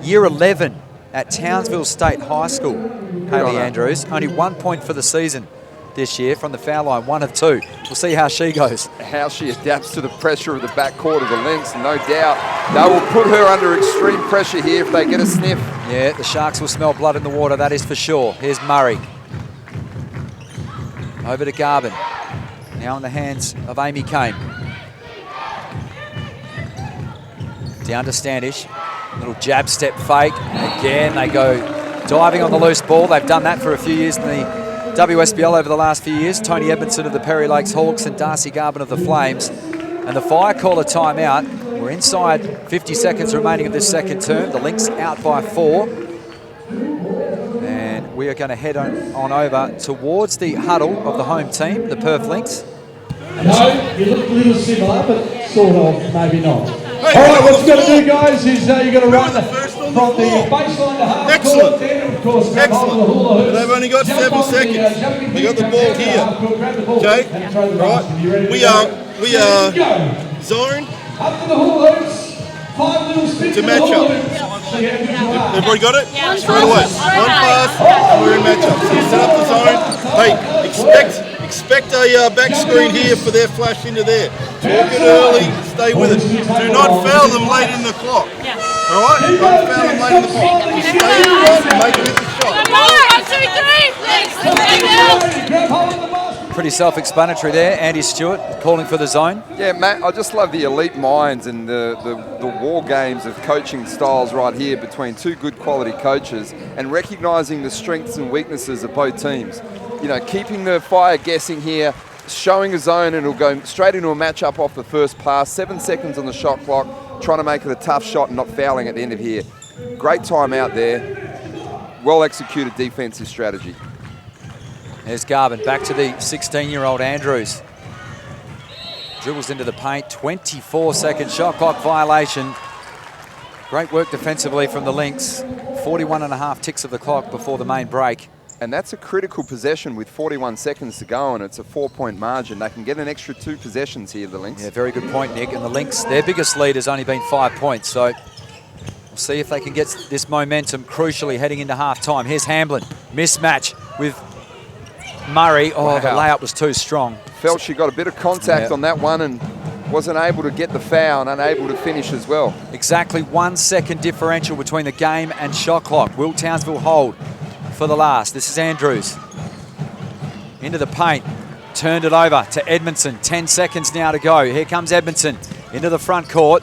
year 11 at Townsville State High School. Hayley Andrews, only 1 point for the season this year from the foul line, 1 of 2. We'll see how she goes. How she adapts to the pressure of the backcourt of the Lynx, no doubt. They will put her under extreme pressure here if they get a sniff. Yeah, the Sharks will smell blood in the water, that is for sure. Here's Murray. Over to Garvin. Now in the hands of Amy Kame. Down to Standish. Little jab step fake. Again, they go diving on the loose ball. They've done that for a few years in the WSBL over the last few years. Tony Edmondson of the Perry Lakes Hawks and Darcy Garvin of the Flames. And the Fire call a timeout. We're inside 50 seconds remaining of this second term. The Lynx out by 4. And we are going to head on over towards the huddle of the home team, the Perth Lynx. No, you look a little similar, but sort of, maybe not. All right, what you've got to do, guys, is you've got to run from the baseline to half. Excellent. Then, of course, Excellent. They've only got 7 seconds. They got the ball here. Okay, right. We are zoned to match up. They've already got it? Straight away. 1 pass, and we're in match up. So you set up the zone. Hey, expect a back screen here for their flash into there. Talk it early, stay with it. Do not foul them late in the clock. All right? Don't foul them late in the clock. Just stay in the front and make them hit the shot. Pretty self-explanatory there. Andy Stewart calling for the zone. Yeah, Matt, I just love the elite minds and the war games of coaching styles right here between 2 good quality coaches and recognising the strengths and weaknesses of both teams. You know, keeping the Fire guessing here, showing a zone, and it'll go straight into a matchup off the first pass. 7 seconds on the shot clock, trying to make it a tough shot and not fouling at the end of here. Great time out there. Well executed defensive strategy. There's Garvin, back to the 16-year-old Andrews. Dribbles into the paint, 24-second shot clock violation. Great work defensively from the Lynx. 41.5 ticks of the clock before the main break. And that's a critical possession with 41 seconds to go, and it's a 4-point margin. They can get an extra 2 possessions here, the Lynx. Yeah, very good point, Nick. And the Lynx, their biggest lead has only been 5 points. So we'll see if they can get this momentum crucially heading into half-time. Here's Hamblin, mismatch with Murray. Oh, wow. The layup was too strong. Felt she got a bit of contact on that one and wasn't able to get the foul and unable to finish as well. Exactly 1 second differential between the game and shot clock. Will Townsville hold for the last? This is Andrews. Into the paint. Turned it over to Edmondson. 10 seconds now to go. Here comes Edmondson into the front court.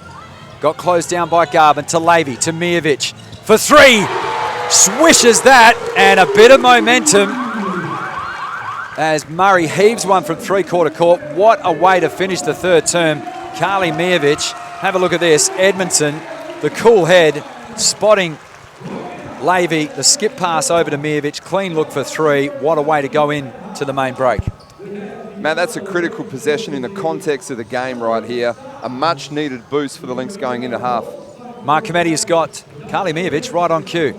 Got closed down by Garvin to Levy, to Mijovic for 3. Swishes that, and a bit of momentum as Murray heaves one from 3-quarter court. What a way to finish the third term. Carly Mijovic, have a look at this. Edmondson, the cool head, spotting Levy, the skip pass over to Mijovic. Clean look for 3. What a way to go in to the main break. Man, that's a critical possession in the context of the game right here. A much-needed boost for the Lynx going into half. Mark Cometti has got Carly Mijovic right on cue.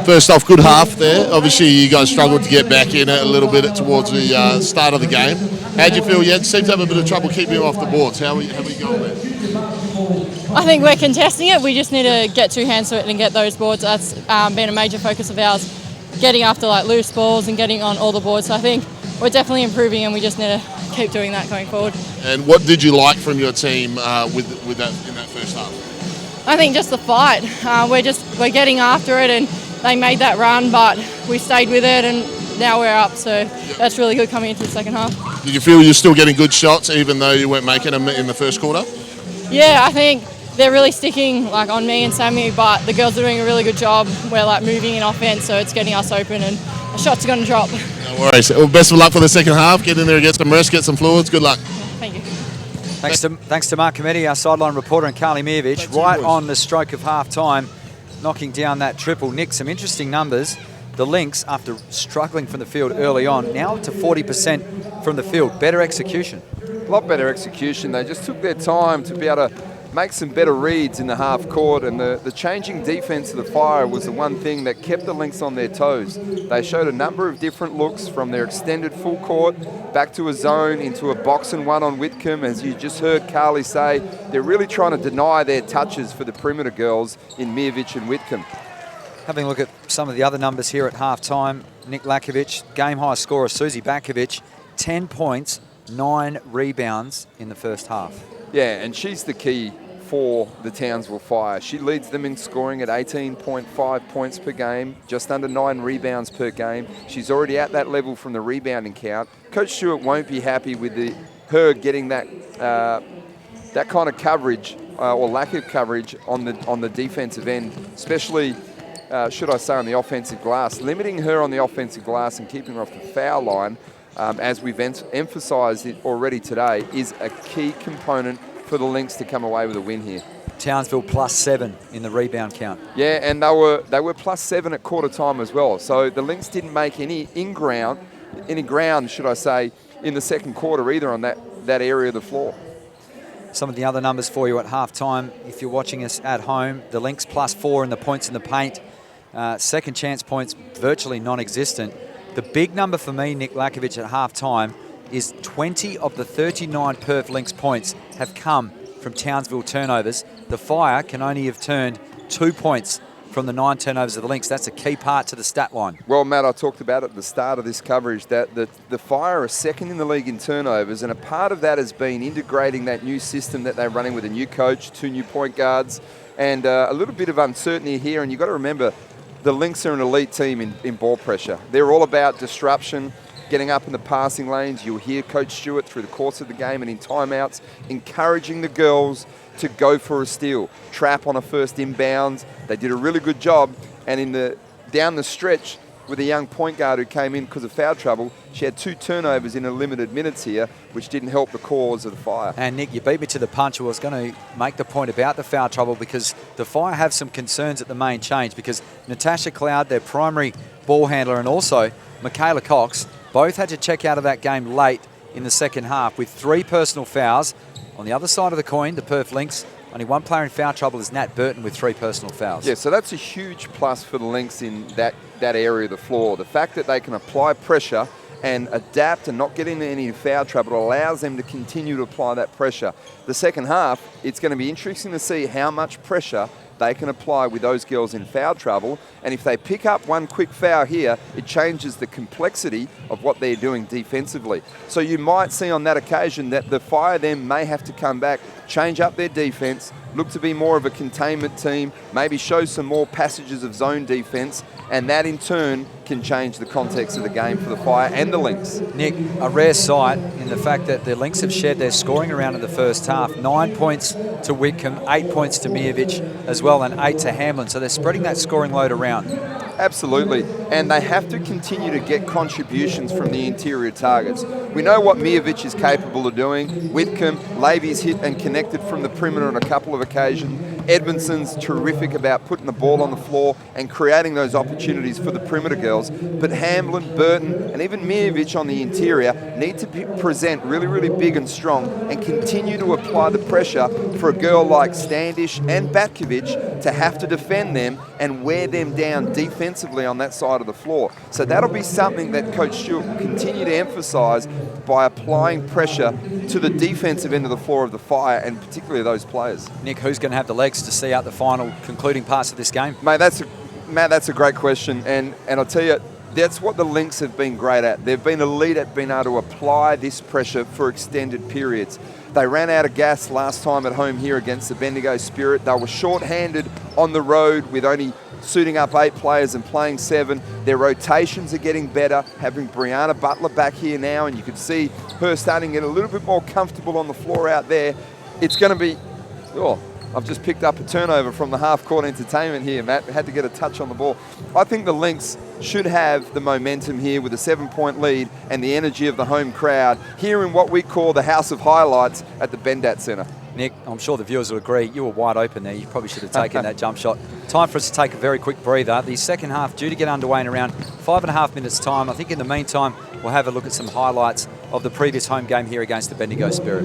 First off, good half there. Obviously, you guys struggled to get back in it a little bit towards the start of the game. How'd you feel? You seemed to have a bit of trouble keeping him off the boards. How are we going there? I think we're contesting it. We just need to get 2 hands to it and get those boards. That's been a major focus of ours, getting after like loose balls and getting on all the boards. So I think we're definitely improving, and we just need to keep doing that going forward. And what did you like from your team with that in that first half? I think just the fight. We're getting after it, and they made that run, but we stayed with it, and now we're up. So that's really good coming into the second half. Did you feel you're still getting good shots even though you weren't making them in the first quarter? Yeah, I think they're really sticking like on me and Sammy, but the girls are doing a really good job. We're like moving in offense, so it's getting us open and the shots are going to drop. No worries. Well, best of luck for the second half. Get in there and get some rest, get some fluids. Good luck. Thank you. Thanks to Mark Cometti, our sideline reporter, and Carly Miovic, right on the stroke of half-time, knocking down that triple. Nick, some interesting numbers. The Lynx, after struggling from the field early on, now up to 40% from the field. Better execution. A lot better execution. They just took their time to be able to make some better reads in the half court, and the changing defense of the Fire was the one thing that kept the Lynx on their toes. They showed a number of different looks from their extended full court back to a zone into a box and one on Whitcomb. As you just heard Carly say, they're really trying to deny their touches for the perimeter girls in Miovic and Whitcomb. Having a look at some of the other numbers here at half-time, Nick Lackovic, game-high scorer Susie Bakovic, 10 points, 9 rebounds in the first half. Yeah, and she's the key for the Townsville Fire. She leads them in scoring at 18.5 points per game, just under 9 rebounds per game. She's already at that level from the rebounding count. Coach Stewart won't be happy with her getting that kind of coverage or lack of coverage on the defensive end, especially should I say on the offensive glass. Limiting her on the offensive glass and keeping her off the foul line, as we've emphasised it already today, is a key component for the Lynx to come away with a win here. Townsville +7 in the rebound count. Yeah, and they were +7 at quarter time as well. So the Lynx didn't make any ground, should I say, in the second quarter either on that area of the floor. Some of the other numbers for you at halftime, if you're watching us at home, the Lynx +4 in the points in the paint. Second chance points virtually non-existent. The big number for me, Nick Lackovic, at halftime is 20 of the 39 Perth Lynx points have come from Townsville turnovers. The Fire can only have turned 2 points from the 9 turnovers of the Lynx. That's a key part to the stat line. Well, Matt, I talked about at the start of this coverage that the Fire are second in the league in turnovers, and a part of that has been integrating that new system that they're running with a new coach, 2 new point guards, and a little bit of uncertainty here. And you've got to remember, the Lynx are an elite team in ball pressure. They're all about disruption, getting up in the passing lanes. You'll hear Coach Stewart through the course of the game and in timeouts encouraging the girls to go for a steal, trap on a first inbounds. They did a really good job, and down the stretch with a young point guard who came in because of foul trouble, she had 2 turnovers in a limited minutes here, which didn't help the cause of the Fire. And Nick, you beat me to the punch. I was going to make the point about the foul trouble because the Fire have some concerns at the main change, because Natasha Cloud, their primary ball handler, and also Michaela Cox, both had to check out of that game late in the second half with 3 personal fouls. On the other side of the coin, the Perth Lynx, only one player in foul trouble is Nat Burton with 3 personal fouls. Yeah, so that's a huge plus for the Lynx in that area of the floor. The fact that they can apply pressure and adapt and not get into any foul trouble allows them to continue to apply that pressure. The second half, it's going to be interesting to see how much pressure they can apply with those girls in foul trouble. And if they pick up one quick foul here, it changes the complexity of what they're doing defensively. So you might see on that occasion that the Fire then may have to come back, change up their defense, look to be more of a containment team, maybe show some more passages of zone defense, and that in turn can change the context of the game for the Fire and the Lynx. Nick, a rare sight in the fact that the Lynx have shared their scoring around in the first half. 9 points to Whitcomb, 8 points to Miovic as well, and 8 to Hamlin. So they're spreading that scoring load around. Absolutely, and they have to continue to get contributions from the interior targets. We know what Miovic is capable of doing. Whitcomb, Levy's hit and connected from the perimeter on a couple of occasions. Edmondson's terrific about putting the ball on the floor and creating those opportunities for the perimeter girls. But Hamlin, Burton, and even Miovic on the interior need to present really, really big and strong and continue to apply the pressure for a girl like Standish and Batkovic to have to defend them and wear them down defensively on that side of the floor. So that'll be something that Coach Stewart will continue to emphasise by applying pressure to the defensive end of the floor of the Fire, and particularly those players. Nick, who's going to have the legs to see out the final concluding parts of this game? Mate, that's a great question, and I'll tell you, that's what the Lynx have been great at. They've been elite at being able to apply this pressure for extended periods. They ran out of gas last time at home here against the Bendigo Spirit. They were short-handed on the road with only suiting up 8 players and playing 7. Their rotations are getting better, having Brianna Butler back here now, and you can see her starting to get a little bit more comfortable on the floor out there. It's going to be, oh, I've just picked up a turnover from the half-court entertainment here, Matt. We had to get a touch on the ball. I think the Lynx should have the momentum here with a 7-point lead and the energy of the home crowd here in what we call the House of Highlights at the Bendat Centre. Nick, I'm sure the viewers will agree. You were wide open there. You probably should have taken that jump shot. Time for us to take a very quick breather. The second half due to get underway in around 5.5 minutes' time. I think in the meantime, we'll have a look at some highlights of the previous home game here against the Bendigo Spirit.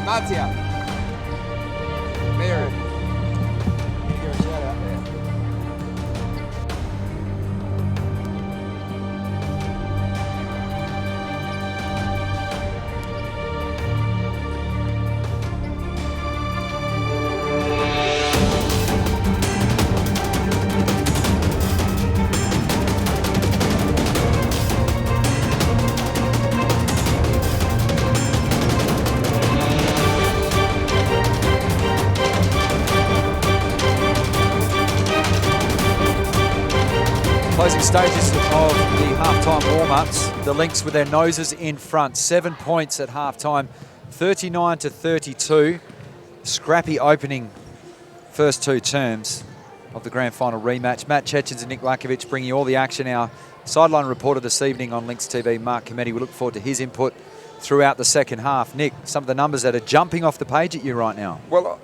Mattia. Mary. Give her a shout out there. Closing stages of the halftime warm-ups. The Lynx with their noses in front. 7 points at halftime, 39-32. scrappy opening first two terms of the grand final rematch. Matt Cecins and Nick Lackovic bringing you all the action. Our sideline reporter this evening on Lynx TV, Mark Cometti. We look forward to his input throughout the second half. Nick, some of the numbers that are jumping off the page at you right now. Well,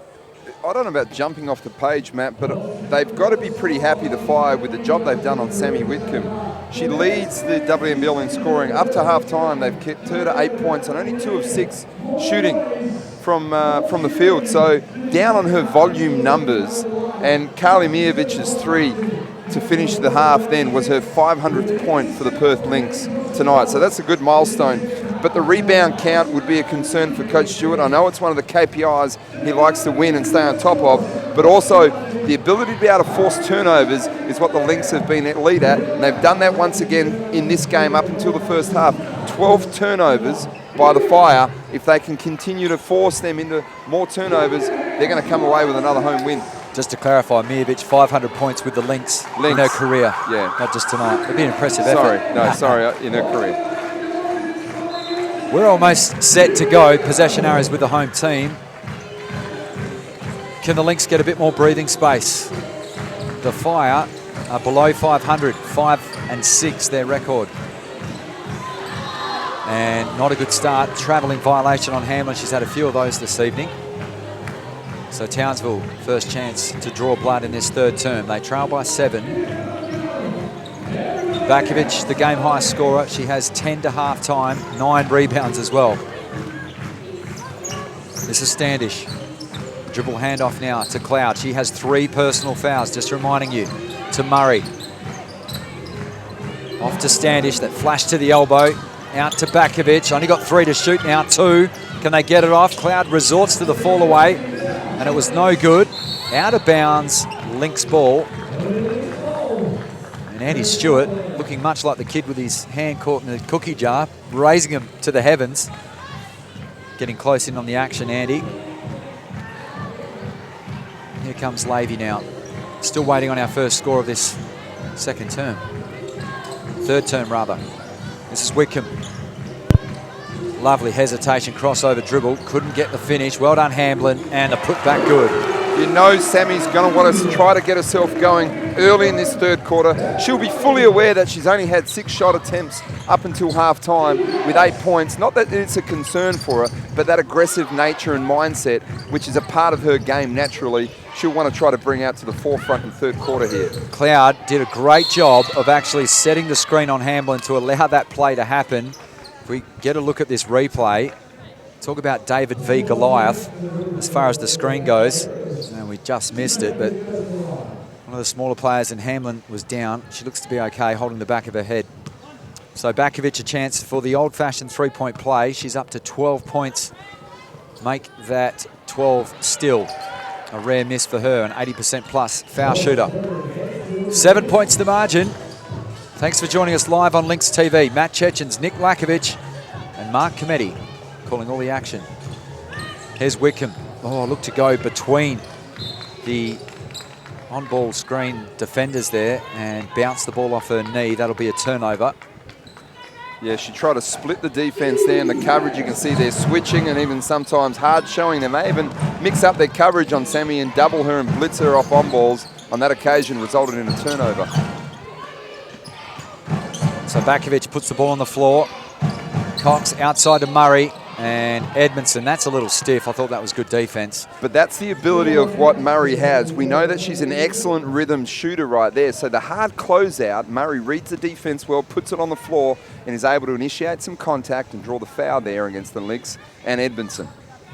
I don't know about jumping off the page, Matt, but they've got to be pretty happy, the Fire, with the job they've done on Sammy Whitcomb. She leads the WNBL in scoring. Up to half-time, they've kept her to 8 points and only 2 of 6 shooting from the field. So down on her volume numbers, and Carly Mijevic's 3 to finish the half then was her 500th point for the Perth Lynx tonight. So that's a good milestone. But the rebound count would be a concern for Coach Stewart. I know it's one of the KPIs he likes to win and stay on top of, but also the ability to be able to force turnovers is what the Lynx have been elite at, and they've done that once again in this game up until the first half. 12 turnovers by the Fire. If they can continue to force them into more turnovers, they're going to come away with another home win. Just to clarify, Mijevic 500 points with the Lynx in her career. Yeah. Not just tonight. It'd be an impressive effort. Sorry, in her career. We're almost set to go. Possession arrows with the home team. Can the Lynx get a bit more breathing space? The Fire are below 500, 5-6 their record. And not a good start. Travelling violation on Hamlin. She's had a few of those this evening. So Townsville, first chance to draw blood in this third term. They trail by 7. Lackovic, the game high scorer. She has 10 to half-time, 9 rebounds as well. This is Standish. Dribble handoff now to Cloud. She has 3 personal fouls, just reminding you. To Murray. Off to Standish, that flash to the elbow. Out to Lackovic. Only got 3 to shoot now, 2. Can they get it off? Cloud resorts to the fall away, and it was no good. Out of bounds, Lynx ball. And Andy Stewart, looking much like the kid with his hand caught in the cookie jar, raising him to the heavens. Getting close in on the action, Andy. Here comes Lavey now. Still waiting on our first score of this second term. Third term, rather. This is Whitcomb. Lovely hesitation, crossover dribble. Couldn't get the finish. Well done, Hamlin. And the putback good. You know Sammy's going to want to try to get herself going early in this third quarter. She'll be fully aware that she's only had 6 shot attempts up until half-time with 8 points. Not that it's a concern for her, but that aggressive nature and mindset, which is a part of her game naturally, she'll want to try to bring out to the forefront in third quarter here. Cloud did a great job of actually setting the screen on Hamlin to allow that play to happen. If we get a look at this replay, talk about David v. Goliath as far as the screen goes. And we just missed it, but one of the smaller players, and Hamlin was down. She looks to be okay, holding the back of her head. So Lackovic a chance for the old-fashioned 3-point play. She's up to 12 points. Make that 12 still. A rare miss for her, an 80% plus foul shooter. 7 points the margin. Thanks for joining us live on Lynx TV. Matt Cecins, Nick Lackovic, and Mark Cometti calling all the action. Here's Whitcomb. Oh, look to go between the on-ball screen defenders there and bounce the ball off her knee. That'll be a turnover. Yeah, she tried to split the defense there in the coverage. You can see they're switching and even sometimes hard showing. They may even mix up their coverage on Sammy and double her and blitz her off on balls. On that occasion, resulted in a turnover. So Lackovic puts the ball on the floor. Cox outside to Murray and Edmondson. That's a little stiff. I thought that was good defense. But that's the ability of what Murray has. We know that she's an excellent rhythm shooter right there. So the hard closeout, Murray reads the defense well, puts it on the floor, and is able to initiate some contact and draw the foul there against the Lynx and Edmondson.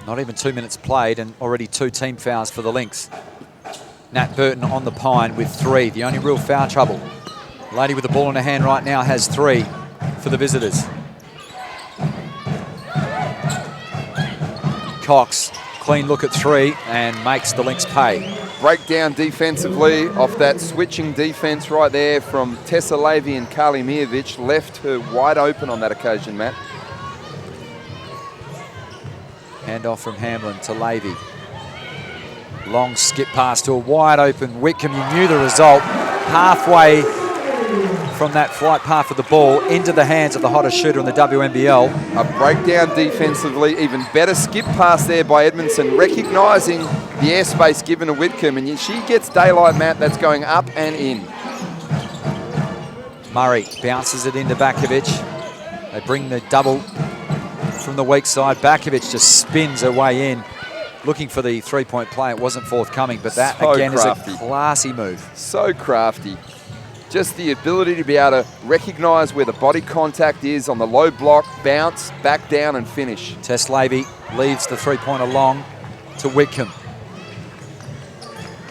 Not even 2 minutes played and already 2 team fouls for the Lynx. Nat Burton on the pine with 3. The only real foul trouble. Lady with the ball in her hand right now has 3 for the visitors. Cox, clean look at 3 and makes the Lynx pay. Breakdown defensively off that switching defense right there from Tessa Lavey and Carly Mijevic. Left her wide open on that occasion, Matt. Handoff from Hamlin to Lavey. Long skip pass to a wide open Whitcomb. You knew the result. Halfway from that flight path of the ball into the hands of the hottest shooter in the WNBL. A breakdown defensively, even better skip pass there by Edmondson, recognising the airspace given to Whitcomb, and she gets daylight, Matt, that's going up and in. Murray bounces it into Bakovic. They bring the double from the weak side. Bakovic just spins her way in, looking for the three-point play. It wasn't forthcoming, but that, So again, crafty. is a classy move. So crafty. Just the ability to be able to recognise where the body contact is on the low block, bounce, back down and finish. Tess Levy leaves the three-pointer long to Whitcomb.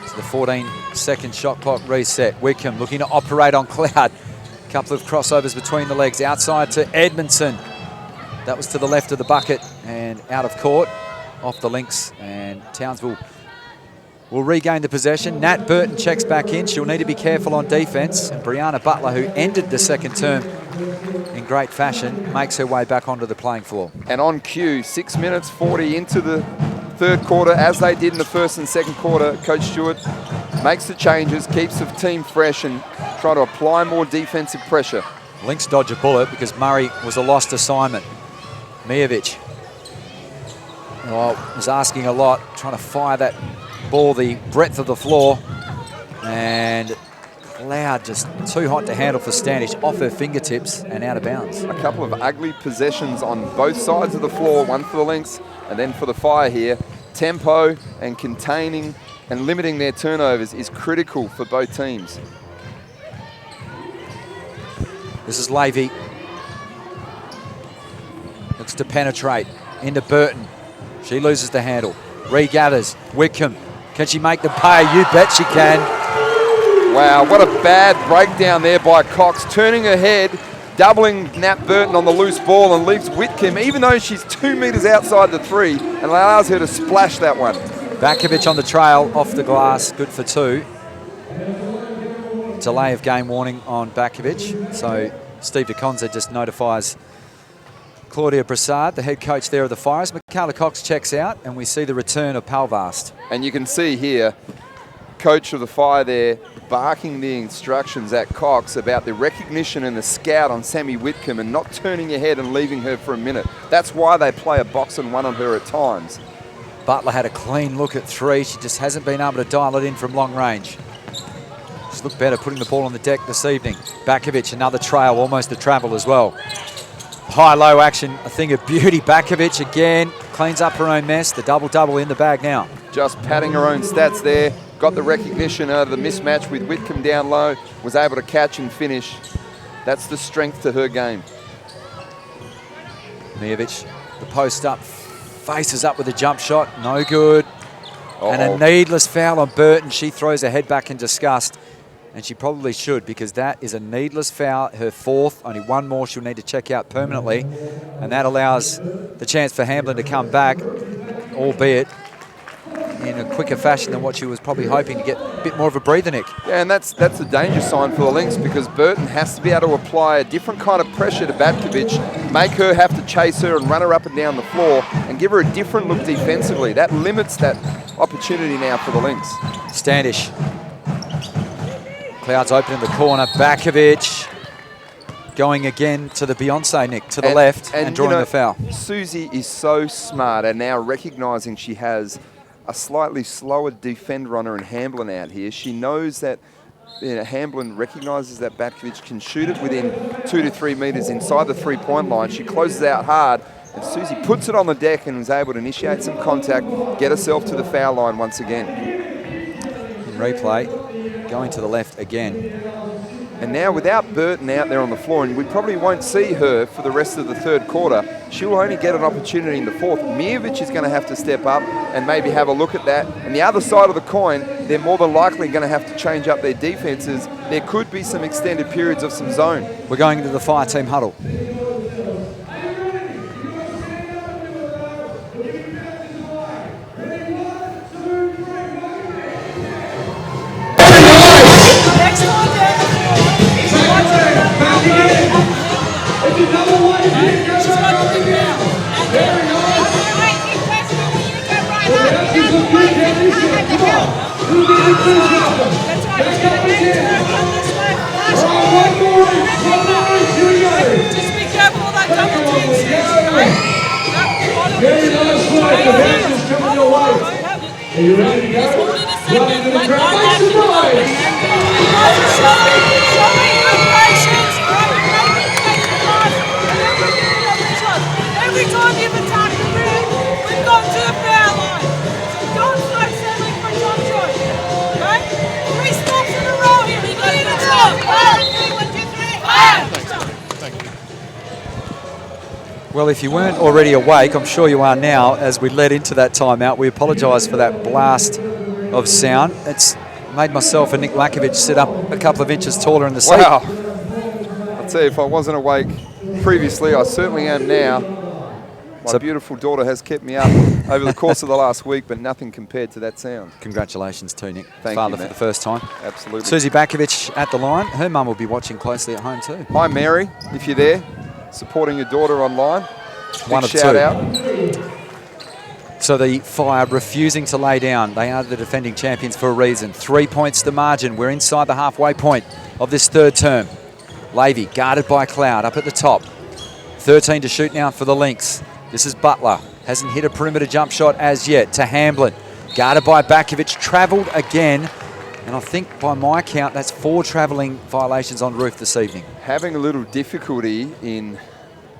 So the 14-second shot clock reset. Whitcomb looking to operate on Cloud. Couple of crossovers between the legs. Outside to Edmondson. That was to the left of the bucket and out of court, off the Lynx, and Townsville will regain the possession. Nat Burton checks back in. She'll need to be careful on defense. And Brianna Butler, who ended the second term in great fashion, makes her way back onto the playing floor. And on cue, 6 minutes 40 into the third quarter, as they did in the first and second quarter, Coach Stewart makes the changes, keeps the team fresh and try to apply more defensive pressure. Lynx dodge a bullet because Murray was a lost assignment. Mijovic was asking a lot, trying to fire that ball the breadth of the floor, and Cloud just too hot to handle for Standish, off her fingertips and out of bounds. A couple of ugly possessions on both sides of the floor, one for the Lynx and then for the Fire here. Tempo and containing and limiting their turnovers is critical for both teams. This is Levy. Looks to penetrate into Burton. She loses the handle. Regathers. Whitcomb. Can she make the pay? You bet she can. Wow, what a bad breakdown there by Cox. Turning her head, doubling Nat Burton on the loose ball and leaves Whitcomb, even though she's 2 meters outside the three, and allows her to splash that one. Bakovic on the trail, off the glass, good for two. Delay of game warning on Bakovic. So Steve DeConza just notifies Claudia Brassard, the head coach there of the Fires. Michaela Cox checks out, and we see the return of Palvast. And you can see here, coach of the Fire there, barking the instructions at Cox about the recognition and the scout on Sammy Whitcomb and not turning your head and leaving her for a minute. That's why they play a box and one on her at times. Butler had a clean look at three. She just hasn't been able to dial it in from long range. She's looked better putting the ball on the deck this evening. Bakovic, another trail, almost a travel as well. High-low action, a thing of beauty. Bakovic again cleans up her own mess. The double-double in the bag now. Just padding her own stats there. Got the recognition out of the mismatch with Whitcomb down low. Was able to catch and finish. That's the strength to her game. Mijovic, the post up, faces up with a jump shot. No good. And a needless foul on Burton. She throws her head back in disgust. And she probably should, because that is a needless foul, her fourth. Only one more she'll need to check out permanently. And that allows the chance for Hamblin to come back, albeit in a quicker fashion than what she was probably hoping, to get a bit more of a breather, Nick. Yeah, and that's a danger sign for the Lynx, because Burton has to be able to apply a different kind of pressure to Batkovic, make her have to chase her and run her up and down the floor, and give her a different look defensively. That limits that opportunity now for the Lynx. Standish. Cloud's open in the corner. Bakovic going again to the Beyonce, Nick, to the left and drawing the foul. Susie is so smart, and now recognising she has a slightly slower defender on her and Hamblin out here. She knows that Hamblin recognises that Batkovic can shoot it within 2 to 3 metres inside the three-point line. She closes out hard, and Susie puts it on the deck and is able to initiate some contact, get herself to the foul line once again. In replay, going to the left again. And now without Burton out there on the floor, and we probably won't see her for the rest of the third quarter, she will only get an opportunity in the fourth. Mijovic is going to have to step up and maybe have a look at that. And the other side of the coin, they're more than likely going to have to change up their defenses. There could be some extended periods of some zone. We're going into the Fire team huddle. That's right. Just be careful of that double team station, right? Very nice play. The bench is coming your way. Are you ready to go? Welcome to the crowd. Make some noise. Show me good patience. Every time you've attacked the rim, we've got to the foul line. So don't start settling for jump shots. Okay? 3 stops in a row here. We got to get a stop. 1, 2, 3, fire! Well, if you weren't already awake, I'm sure you are now as we led into that timeout. We apologise for that blast of sound. It's made myself and Nick Lackovic sit up a couple of inches taller in the seat. Wow. I'd say if I wasn't awake previously, I certainly am now. My beautiful daughter has kept me up over the course of the last week, but nothing compared to that sound. Congratulations to Nick, Thank father you, for Matt. the first time. Absolutely. Susie Bakovic at the line. Her mum will be watching closely at home too. Hi, Mary, if you're there, supporting your daughter online. One Big of shout two. out. So the Fire refusing to lay down. They are the defending champions for a reason. 3 points to margin. We're inside the halfway point of this third term. Lavey guarded by Cloud up at the top. 13 to shoot now for the Lynx. This is Butler. Hasn't hit a perimeter jump shot as yet. To Hamblin. Guarded by Bakovic. Travelled again. And I think by my count, that's 4 travelling violations on roof this evening. Having a little difficulty in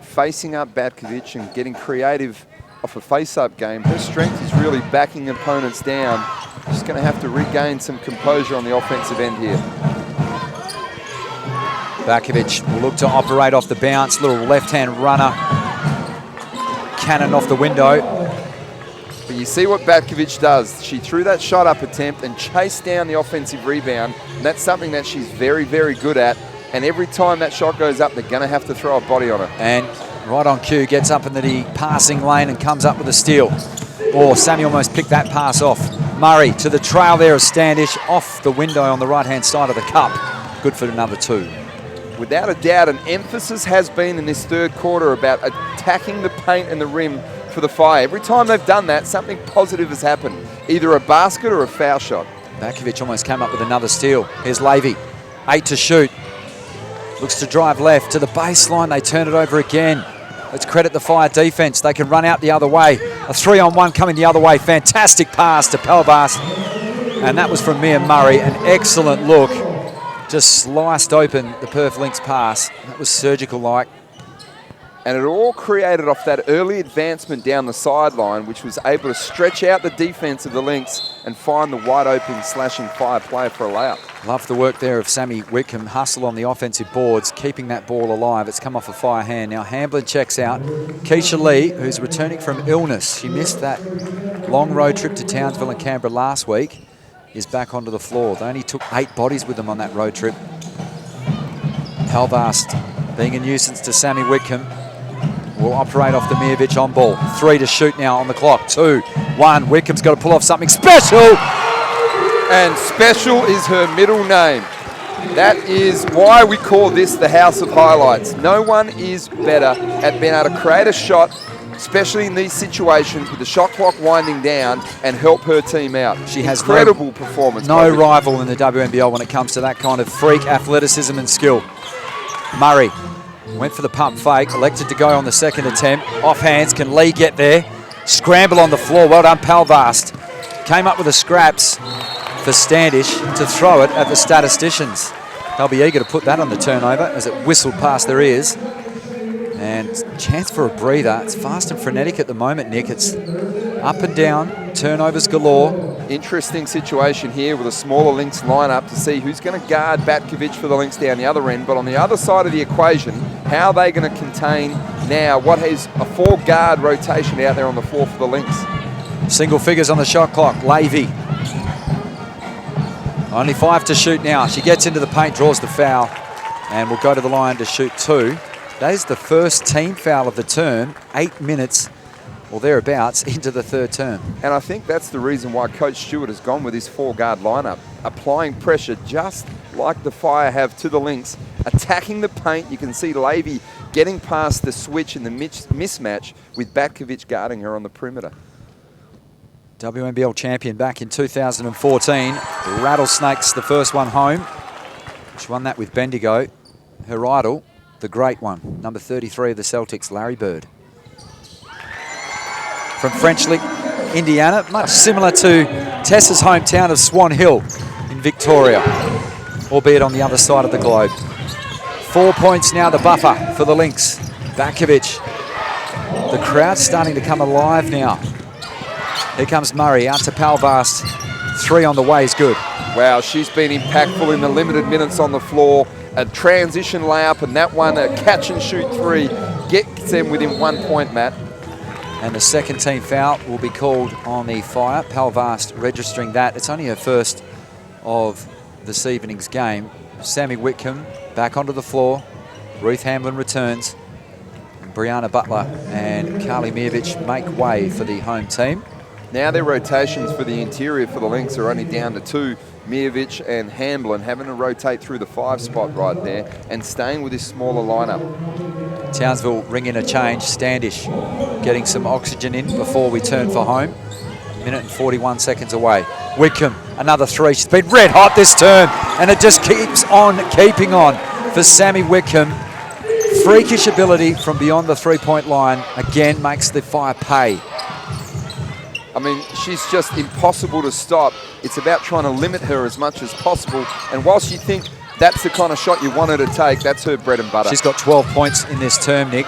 facing up Batkovic and getting creative off a face-up game. Her strength is really backing opponents down. She's going to have to regain some composure on the offensive end here. Bakovic will look to operate off the bounce. Little left-hand runner. Cannon off the window. But you see what Batkovic does. She threw that shot-up attempt and chased down the offensive rebound. And that's something that she's very, very good at. And every time that shot goes up, they're going to have to throw a body on her. And right on cue, gets up into the passing lane and comes up with a steal. Oh, Sammy almost picked that pass off. Murray to the trail there of Standish, off the window on the right-hand side of the cup. Good for another 2. Without a doubt, an emphasis has been in this third quarter about attacking the paint and the rim for the Fire. Every time they've done that, something positive has happened. Either a basket or a foul shot. Bakovic almost came up with another steal. Here's Lavey, 8 to shoot. Looks to drive left to the baseline. They turn it over again. Let's credit the Fire defense. They can run out the other way. A 3-on-1 coming the other way. Fantastic pass to Pelvas. And that was from Mia Murray. An excellent look. Just sliced open the Perth Lynx pass. That was surgical-like. And it all created off that early advancement down the sideline, which was able to stretch out the defense of the Lynx and find the wide-open slashing Fire player for a layup. Love the work there of Sammy Whitcomb. Hustle on the offensive boards, keeping that ball alive. It's come off a Fire hand. Now Hamblin checks out. Keisha Lee, who's returning from illness. She missed that long road trip to Townsville and Canberra last week, is back onto the floor. They only took 8 bodies with them on that road trip. Halvast being a nuisance to Sammy Whitcomb. Will operate off the Mijovic on ball. 3 to shoot now on the clock. 2, 1. Whitcomb's got to pull off something special. And special is her middle name. That is why we call this the House of Highlights. No one is better at being able to create a shot, especially in these situations with the shot clock winding down, and help her team out. She has incredible performance. No rival in the WNBL when it comes to that kind of freak athleticism and skill. Murray went for the pump fake, elected to go on the second attempt. Off hands, can Lee get there? Scramble on the floor, well done Palvast. Came up with the scraps for Standish to throw it at the statisticians. They'll be eager to put that on the turnover as it whistled past their ears. And chance for a breather. It's fast and frenetic at the moment, Nick. It's up and down, turnovers galore. Interesting situation here with a smaller Lynx lineup to see who's going to guard Batkovic for the Lynx down the other end. But on the other side of the equation, how are they going to contain now what is a 4-guard rotation out there on the floor for the Lynx? Single figures on the shot clock. Lavey. Only 5 to shoot now. She gets into the paint, draws the foul, and will go to the line to shoot 2. That is the first team foul of the term, 8 minutes or thereabouts into the third term. And I think that's the reason why Coach Stewart has gone with his 4-guard lineup, applying pressure just like the Fire have to the Lynx, attacking the paint. You can see Lavey getting past the switch in the mismatch with Batkovic guarding her on the perimeter. WNBL champion back in 2014. Rattlesnakes, the first one home. She won that with Bendigo. her idol, the great one, number 33 of the Celtics, Larry Bird. From French Lick, Indiana, much similar to Tessa's hometown of Swan Hill in Victoria, albeit on the other side of the globe. 4 points now, the buffer for the Lynx. Lackovic. The crowd's starting to come alive now. Here comes Murray, out to Palvast. 3 on the way is good. Wow, she's been impactful in the limited minutes on the floor. A transition layup, and that one, a catch and shoot 3, gets them within 1 point, Matt. And the second team foul will be called on the Fire. Palvast registering that. It's only her first of this evening's game. Sammy Whitcomb back onto the floor. Ruth Hamblin returns. And Brianna Butler and Carly Miovic make way for the home team. Now their rotations for the interior for the Lynx are only down to 2. Miovic and Hamblin having to rotate through the 5 spot right there and staying with this smaller lineup. Townsville ring in a change. Standish getting some oxygen in before we turn for home. 1:41 seconds away. Whitcomb, another 3. She's been red hot this term, and it just keeps on keeping on for Sammy Whitcomb. Freakish ability from beyond the 3-point line again makes the Fire pay. I mean, she's just impossible to stop. It's about trying to limit her as much as possible. And whilst you think that's the kind of shot you want her to take, that's her bread and butter. She's got 12 points in this term, Nick,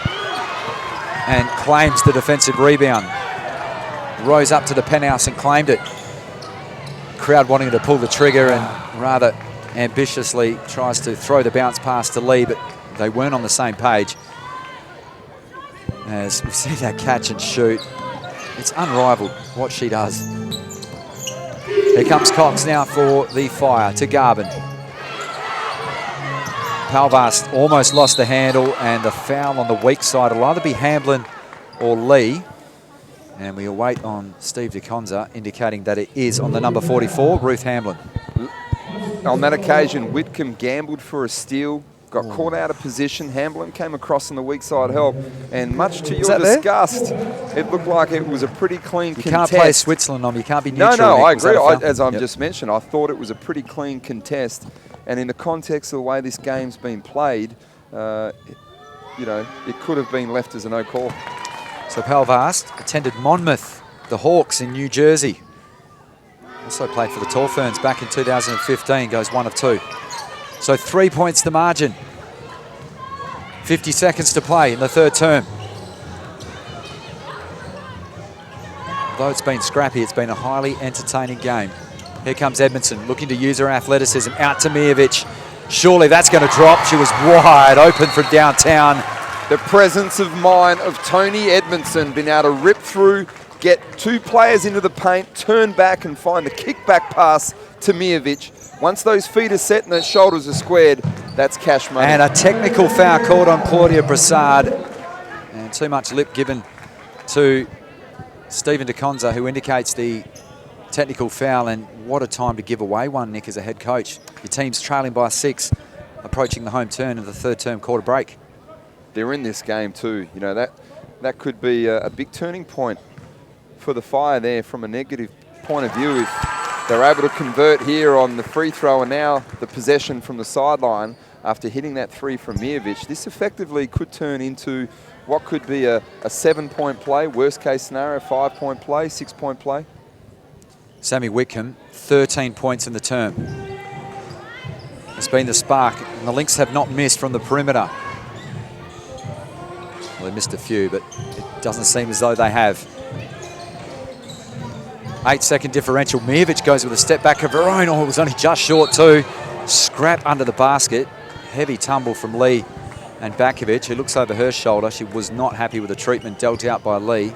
and claims the defensive rebound. Rose up to the penthouse and claimed it. Crowd wanting to pull the trigger and rather ambitiously tries to throw the bounce pass to Lee, but they weren't on the same page. As we see that catch and shoot, it's unrivaled what she does. Here comes Cox now for the Fire to Garvin. Palvast almost lost the handle, and the foul on the weak side will either be Hamblin or Lee. And we await on Steve DeConza, indicating that it is on the number 44, Ruth Hamblin. On that occasion, Whitcomb gambled for a steal, got caught out of position. Hamblin came across on the weak side help, and much to your disgust, it looked like it was a pretty clean contest. You can't play Switzerland on, you can't be neutral. No, I agree. As I've just mentioned, I thought it was a pretty clean contest, and in the context of the way this game's been played, you know, it could have been left as a no call. So Palvast attended Monmouth, the Hawks in New Jersey. Also played for the Tall Ferns back in 2015, goes 1 of 2. So 3 points the margin. 50 seconds to play in the third term. Although it's been scrappy, it's been a highly entertaining game. Here comes Edmondson, looking to use her athleticism. Out to Miovic. Surely that's going to drop. She was wide open for downtown. The presence of mind of Tony Edmondson, being able to rip through, get 2 players into the paint, turn back and find a kickback pass to Miovic. Once those feet are set and those shoulders are squared, that's cash money. And a technical foul called on Claudia Brassard. And too much lip given to Stephen DeConza, who indicates the technical foul. And what a time to give away one, Nick, as a head coach. Your team's trailing by 6, approaching the home turn of the third term quarter break. They're in this game too. You know, that could be a big turning point for the Fire there from a negative point of view. If they're able to convert here on the free throw and now the possession from the sideline after hitting that 3 from Miovic, this effectively could turn into what could be a 7-point play, worst case scenario, 5-point play, 6-point play. Sammy Whitcomb, 13 points in the term. It's been the spark, and the Lynx have not missed from the perimeter. Well, they missed a few, but it doesn't seem as though they have. 8-second differential. Miovic goes with a step back of her own. Oh, it was only just short too. Scrap under the basket. Heavy tumble from Lee and Lackovic, who looks over her shoulder. She was not happy with the treatment dealt out by Lee.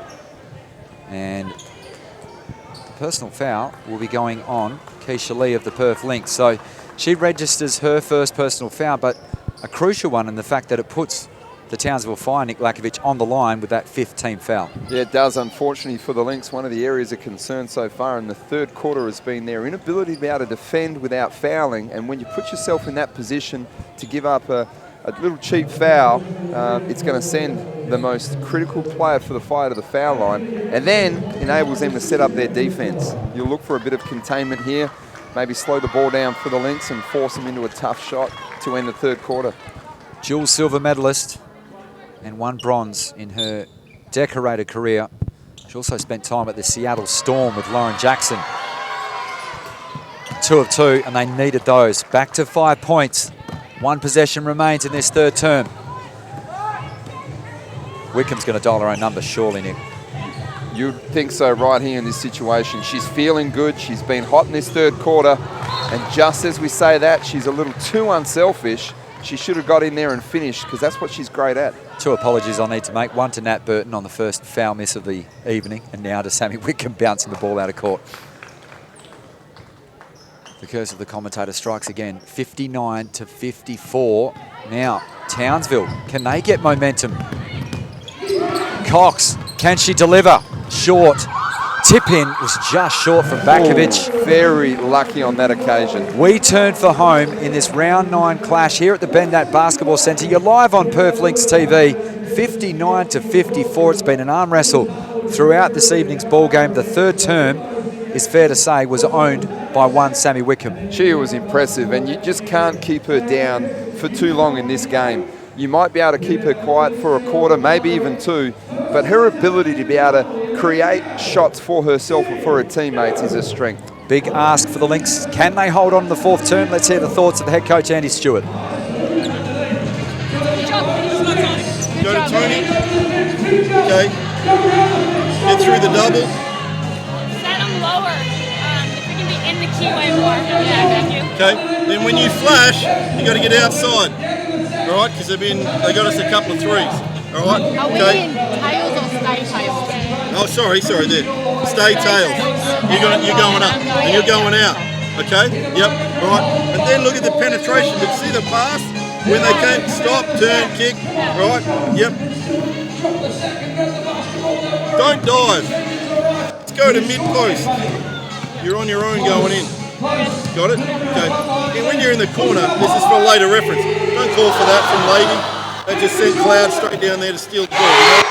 And the personal foul will be going on Keisha Lee of the Perth Lynx. So she registers her first personal foul, but a crucial one in the fact that it puts the Townsville Fire, Nick Lackovic, on the line with that 5th team foul. Yeah, it does, unfortunately, for the Lynx. One of the areas of concern so far in the third quarter has been their inability to be able to defend without fouling. And when you put yourself in that position to give up a little cheap foul, it's going to send the most critical player for the Fire to the foul line, and then enables them to set up their defense. You'll look for a bit of containment here, maybe slow the ball down for the Lynx and force them into a tough shot to end the third quarter. dual silver medalist and 1 bronze in her decorated career. She also spent time at the Seattle Storm with Lauren Jackson. 2 of 2, and they needed those. Back to 5 points. 1 possession remains in this third term. Wickham's going to dial her own number, surely, Nick. You'd think so right here in this situation. She's feeling good. She's been hot in this third quarter. And just as we say that, she's a little too unselfish. She should have got in there and finished, because that's what she's great at. 2 apologies I need to make. 1 to Nat Burton on the first foul miss of the evening, and now to Sammy Wickham bouncing the ball out of court. The curse of the commentator strikes again. 59 to 54. Now, Townsville, can they get momentum? Cox, can she deliver? Short. Tip-in was just short from Lackovic. Very lucky on that occasion. We turn for home in this round 9 clash here at the Bendat Basketball Centre. You're live on Perth Lynx TV. 59 to 54. It's been an arm wrestle throughout this evening's ball game. The third term, is fair to say, was owned by one Sammy Wickham. She was impressive, and you just can't keep her down for too long in this game. You might be able to keep her quiet for a quarter, maybe even 2, but her ability to be able to create shots for herself and for her teammates is a strength. Big ask for the Lynx. Can they hold on to the fourth term? Let's hear the thoughts of the head coach, Andy Stewart. Go to Tony. Okay. Get through the double. Set them lower. If we can be in the keyway more. Yeah, thank you. Okay. Then when you flash, you got to get outside. All right, because they got us a couple of threes. All right. Are we in tails or stay tails? Oh, sorry, there. Stay tails. You're going up and you're going out. Okay. Yep. All right. And then look at the penetration. But see the pass when they came, stop, turn, kick. All right. Yep. Don't dive. Let's go to mid post. You're on your own going in. Got it? Okay. And when you're in the corner, this is for later reference. Don't call for that from Lady. They just sent Cloud straight down there to steal the ball. You know?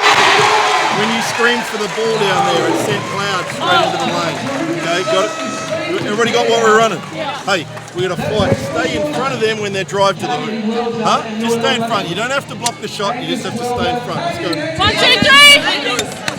When you screamed for the ball down there, it sent Cloud straight into the lane. Okay, got it? Everybody got what we're running? Hey, we got to fight. Stay in front of them when they drive to the hoop. Huh? Just stay in front. You don't have to block the shot. You just have to stay in front. Let's go. 1, 2, 3!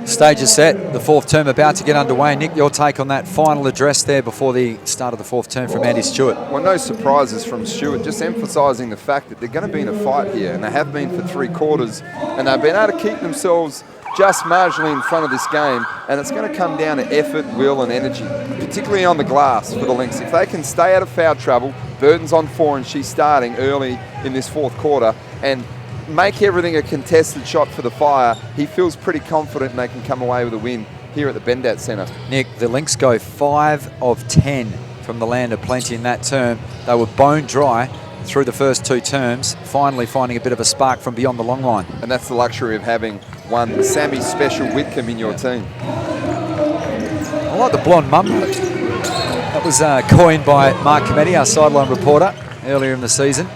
Stage is set. The fourth term about to get underway. Nick, your take on that final address there before the start of the fourth term from Andy Stewart. Well, no surprises from Stewart, just emphasising the fact that they're going to be in a fight here, and they have been for 3 quarters, and they've been able to keep themselves just marginally in front of this game, and it's going to come down to effort, will and energy, particularly on the glass for the Lynx. If they can stay out of foul trouble, Burton's on 4 and she's starting early in this fourth quarter, and make everything a contested shot for the Fire, he feels pretty confident they can come away with a win here at the Bendat Centre. Nick, the Lynx go 5 of 10 from the land of plenty in that term. They were bone dry through the first 2 terms, finally finding a bit of a spark from beyond the long line. And that's the luxury of having one Sammy Special Whitcomb in your team. I like the blonde mum. That was coined by Mark Cometti, our sideline reporter, earlier in the season.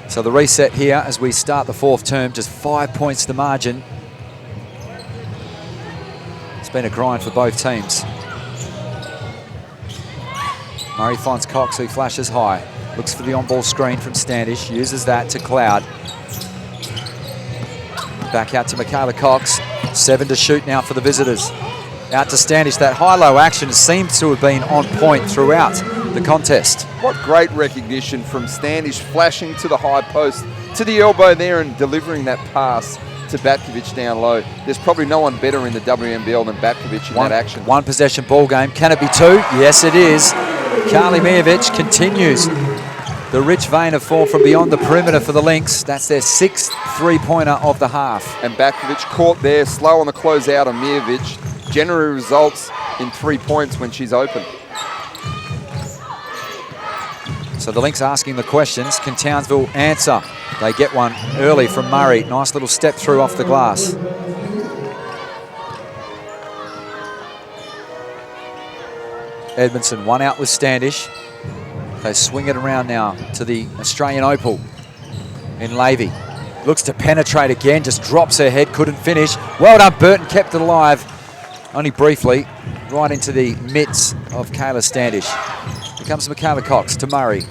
So the reset here as we start the fourth term, just 5 points the margin. It's been a grind for both teams. Murray finds Cox, who flashes high. Looks for the on-ball screen from Standish, uses that to Cloud. Back out to Michaela Cox. 7 to shoot now for the visitors. Out to Standish. That high-low action seems to have been on point throughout the contest. What great recognition from Standish, flashing to the high post, to the elbow there and delivering that pass to Batkovic down low. There's probably no one better in the WNBL than Batkovic in that action. 1 possession ball game. Can it be 2? Yes, it is. Carly Mijovic continues the rich vein of form from beyond the perimeter for the Lynx. That's their 6th three-pointer of the half. And Batkovic caught there, slow on the closeout of Mijovic. Generally results in 3 points when she's open. So the Lynx asking the questions. Can Townsville answer? They get one early from Murray. Nice little step through off the glass. Edmondson, one out with Standish. They swing it around now to the Australian Opal in Levy. Looks to penetrate again, just drops her head, couldn't finish. Well done, Burton, kept it alive. Only briefly, right into the mitts of Kayla Standish. Here comes Michaela Cox to Murray.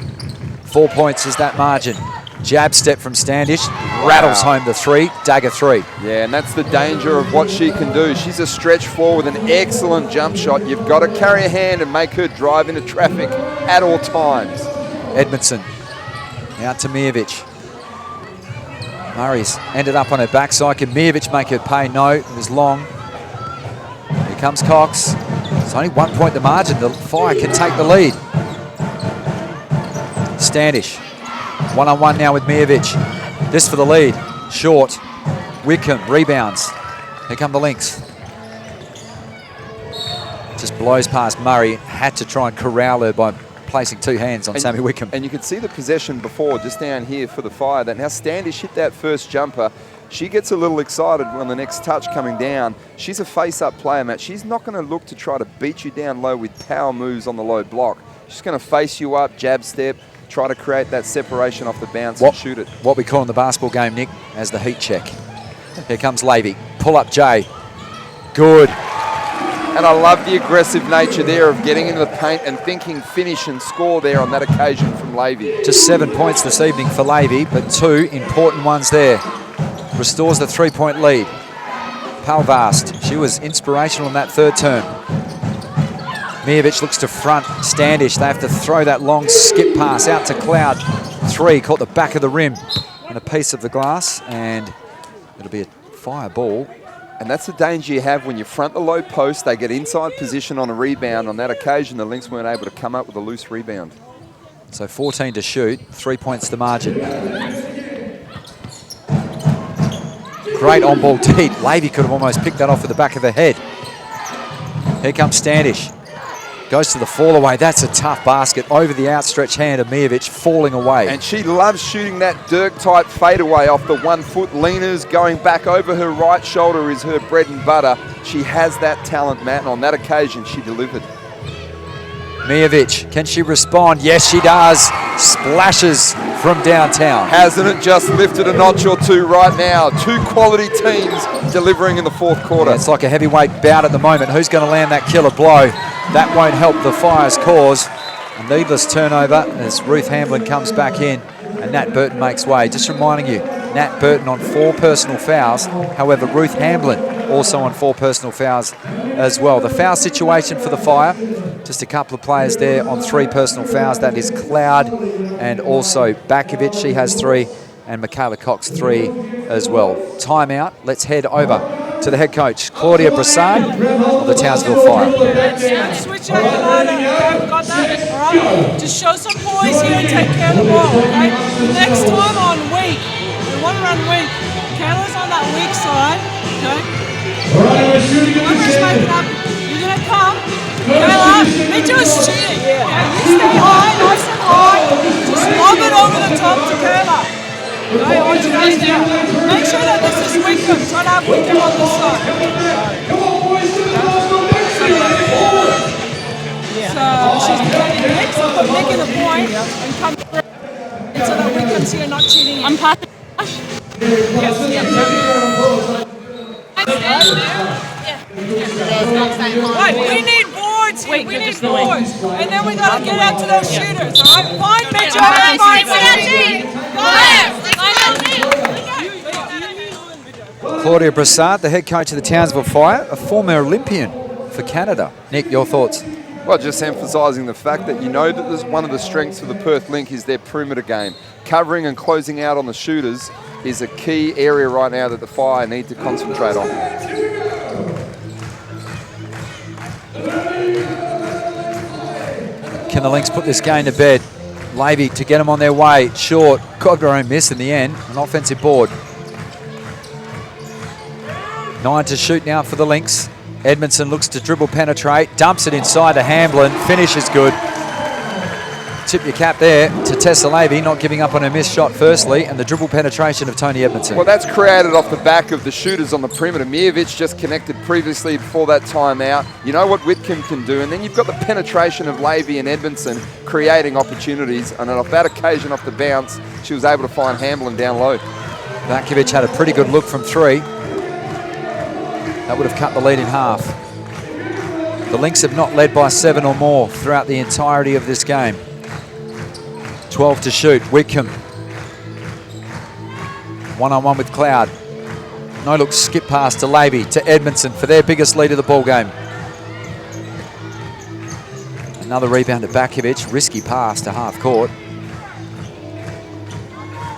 4 points is that margin. Jab step from Standish, rattles home the three, dagger three. Yeah, and that's the danger of what she can do. She's a stretch floor with an excellent jump shot. You've got to carry a hand and make her drive into traffic at all times. Edmondson out to Mijovic. Murray's ended up on her backside. Can Mijovic make her pay? No, it was long. Here comes Cox. It's only 1 point the margin. The Fire can take the lead. Standish. One-on-one now with Mijovic. This for the lead. Short. Wickham rebounds. Here come the Lynx. Just blows past Murray. Had to try and corral her by placing two hands on Sammy Wickham. And you could see the possession before, just down here for the Fire. That now Standish hit that first jumper. She gets a little excited on the next touch coming down. She's a face-up player, Matt. She's not going to look to try to beat you down low with power moves on the low block. She's going to face you up, jab step, try to create that separation off the bounce and shoot it. What we call in the basketball game, Nick, as the heat check. Here comes Levy. Pull up Jay. Good. And I love the aggressive nature there of getting into the paint and thinking finish and score there on that occasion from Levy. Just 7 points this evening for Levy, but two important ones there. Restores the 3-point lead. Palvast, she was inspirational in that third term. Mijovic looks to front Standish. They have to throw that long skip pass out to Cloud. Three, caught the back of the rim and a piece of the glass, and it'll be a Fire ball. And that's the danger you have when you front the low post. They get inside position on a rebound. On that occasion, the Lynx weren't able to come up with a loose rebound. So 14 to shoot, 3 points the margin. Great on-ball deed. Levy could have almost picked that off with the back of her head. Here comes Standish. Goes to the fall away. That's a tough basket over the outstretched hand of Mijovic, falling away. And she loves shooting that Dirk-type fadeaway off the 1 foot leaners. Going back over her right shoulder is her bread and butter. She has that talent, Matt, and on that occasion, she delivered. Mijovic, can she respond? Yes, she does. Splashes from downtown. Hasn't it just lifted a notch or two right now? Two quality teams delivering in the fourth quarter. It's like a heavyweight bout at the moment. Who's going to land that killer blow? That won't help the Fire's cause. A needless turnover as Ruth Hamblin comes back in and Nat Burton makes way. Just reminding you, Nat Burton on 4 personal fouls. However, Ruth Hamblin also on 4 personal fouls as well. The foul situation for the Fire, just a couple of players there on 3 personal fouls. That is Cloud and also Bakovic. She has 3, and Michaela Cox 3 as well. Timeout. Let's head over to the head coach, Claudia Brassard of the Townsville Fire. Let's switch out the lineup. Got that? All right. Just show some poise here and take care of the ball, okay? Next time on weak, we want to run weak. Kayla's on that weak side, okay? Don't just make it up. You're going to come. Kayla, they just cheating. Okay? You stay high, nice and high. Just lob it over the top to Kayla. Okay, I want you guys to make sure that this is Wickham. Try to have Wickham on this side. So she's defending Nick, so put Nick in the point and come through so that Wickham's here not cheating. I'm passing. Yes. Right, we need boards here. We need boards. And then we got to get out to those shooters, all right? Find Mitchell. Claudia Brassard, the head coach of the Townsville Fire, a former Olympian for Canada. Nick, your thoughts? Well, just emphasising the fact that you know that there's one of the strengths of the Perth Lynx is their perimeter game. Covering and closing out on the shooters is a key area right now that the Fire need to concentrate on. Can the Lynx put this game to bed? Levy to get them on their way. Short. Got her own miss in the end. An offensive board. 9 to shoot now for the Lynx. Edmondson looks to dribble penetrate. Dumps it inside to Hamblin. Finish is good. Tip your cap there to Tessa Levy, not giving up on her missed shot firstly, and the dribble penetration of Tony Edmondson. Well, that's created off the back of the shooters on the perimeter. Mijovic just connected previously before that timeout. You know what Whitcomb can do, and then you've got the penetration of Levy and Edmondson creating opportunities, and off that occasion, off the bounce, she was able to find Hamblin down low. Lackovic had a pretty good look from 3. That would have cut the lead in half. The Lynx have not led by 7 or more throughout the entirety of this game. 12 to shoot. Whitcomb. One-on-one with Cloud. No look, skip pass to Levy, to Edmondson for their biggest lead of the ball game. Another rebound to Lackovic. Risky pass to half court.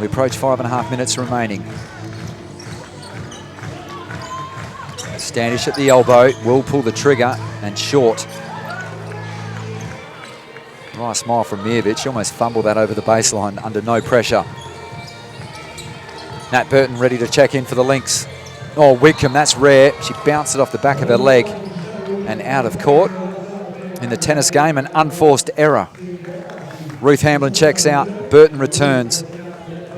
We approach 5.5 minutes remaining. Standish at the elbow, will pull the trigger, and short. Nice smile from Miovic. She almost fumbled that over the baseline under no pressure. Nat Burton ready to check in for the Lynx. Oh, Whitcomb, that's rare. She bounced it off the back of her leg and out of court. In the tennis game, an unforced error. Ruth Hamblin checks out, Burton returns.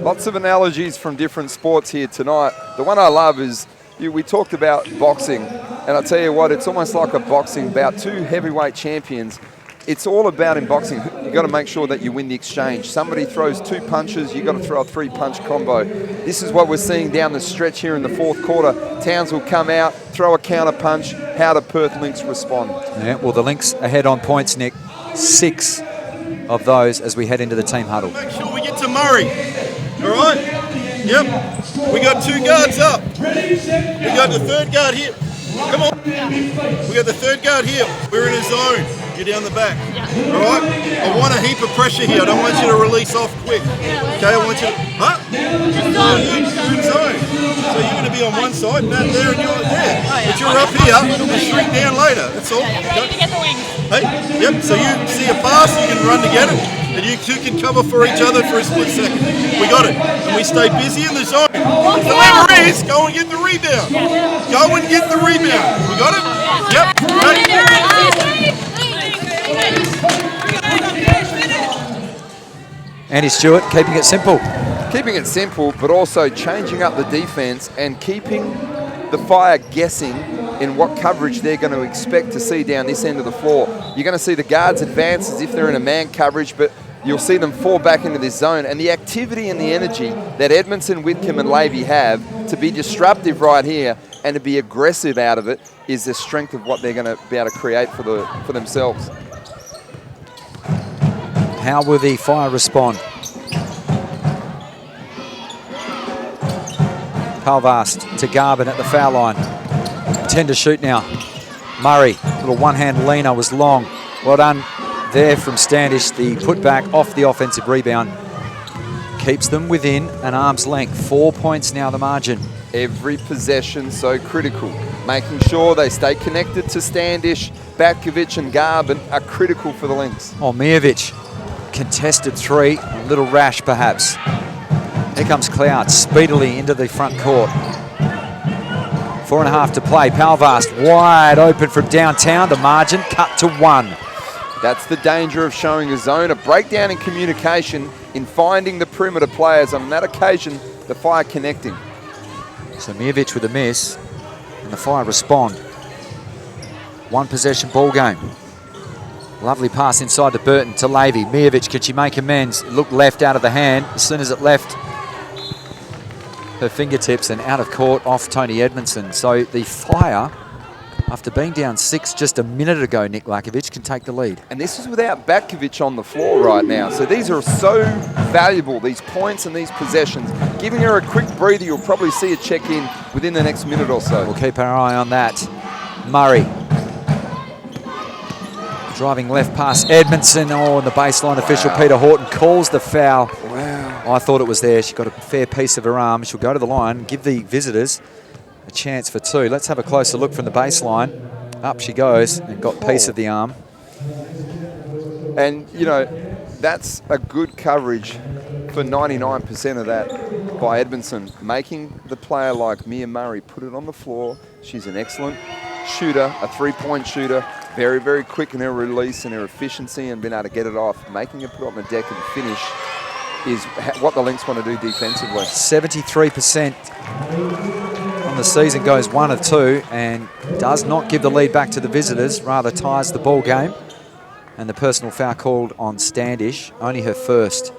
Lots of analogies from different sports here tonight. The one I love is, we talked about boxing, and I tell you what, it's almost like a boxing bout. 2 heavyweight champions. It's all about in boxing, you've got to make sure that you win the exchange. Somebody throws 2 punches, you've got to throw a 3-punch combo. This is what we're seeing down the stretch here in the 4th quarter. Towns will come out, throw a counter punch. How do Perth Lynx respond? Yeah, well, the Lynx ahead on points, Nick. 6 of those as we head into the team huddle. Make sure we get to Murray. All right? Yep. We got 2 guards up. We got the 3rd guard here. Come on. We got the 3rd guard here. We're in a zone. You're down the back. All right? I want a heap of pressure here. I don't want you to release off quick. Okay? I want you to... Huh? You're in zone. So you're going to be on one side, Matt there, and you're there. But you're up here. We'll shrink down later. That's all. Ready to get the wings. Hey? Yep. So you see a pass, you can run to get it. And you 2 can cover for each other for a split second. We got it. And we stay busy in the zone. Whoever is, go and get the rebound. Go and get the rebound. We got it? Yep. Ready? Andy Stewart keeping it simple. Keeping it simple, but also changing up the defense and keeping the Fire guessing in what coverage they're going to expect to see down this end of the floor. You're going to see the guards advance as if they're in a man coverage, but you'll see them fall back into this zone. And the activity and the energy that Edmondson, Whitcomb and Levy have to be disruptive right here and to be aggressive out of it is the strength of what they're going to be able to create for themselves. How will the Fire respond? Palvast to Garvin at the foul line. 10 to shoot now. Murray, little one-hand leaner was long. Well done there from Standish. The putback off the offensive rebound keeps them within an arm's length. 4 points now the margin. Every possession so critical. Making sure they stay connected to Standish, Lackovic and Garvin are critical for the Lynx. Oh, Miovic, contested 3, a little rash perhaps. Here comes Cloud speedily into the front court. 4.5 to play. Palvast wide open from downtown. The margin cut to 1. That's the danger of showing a zone, a breakdown in communication in finding the perimeter players. On that occasion, the Fire connecting. So Miovic with a miss, and the Fire respond. 1 possession ball game. Lovely pass inside to Burton, to Levy. Miovic, can she make amends? It looked left out of the hand. As soon as it left her fingertips and out of court off Tony Edmondson. So the Fire, after being down 6 just a minute ago, Nick Lackovic can take the lead. And this is without Lackovic on the floor right now. So these are so valuable, these points and these possessions. Giving her a quick breather, you'll probably see a check-in within the next minute or so. We'll keep our eye on that. Murray. Driving left past Edmondson. Oh, and the baseline official, Peter Horton, calls the foul. Wow. I thought it was there. She got a fair piece of her arm. She'll go to the line, give the visitors a chance for 2. Let's have a closer look from the baseline. Up she goes and got a piece of the arm. And, you know, that's a good coverage for 99% of that by Edmondson. Making the player like Mia Murray put it on the floor. She's an excellent shooter, a 3-point shooter. Very, very quick in her release and her efficiency and being able to get it off. Making her put it on the deck and finish is what the Lynx want to do defensively. 73% on the season, goes 1 of 2 and does not give the lead back to the visitors, rather ties the ball game. And the personal foul called on Standish, only her first.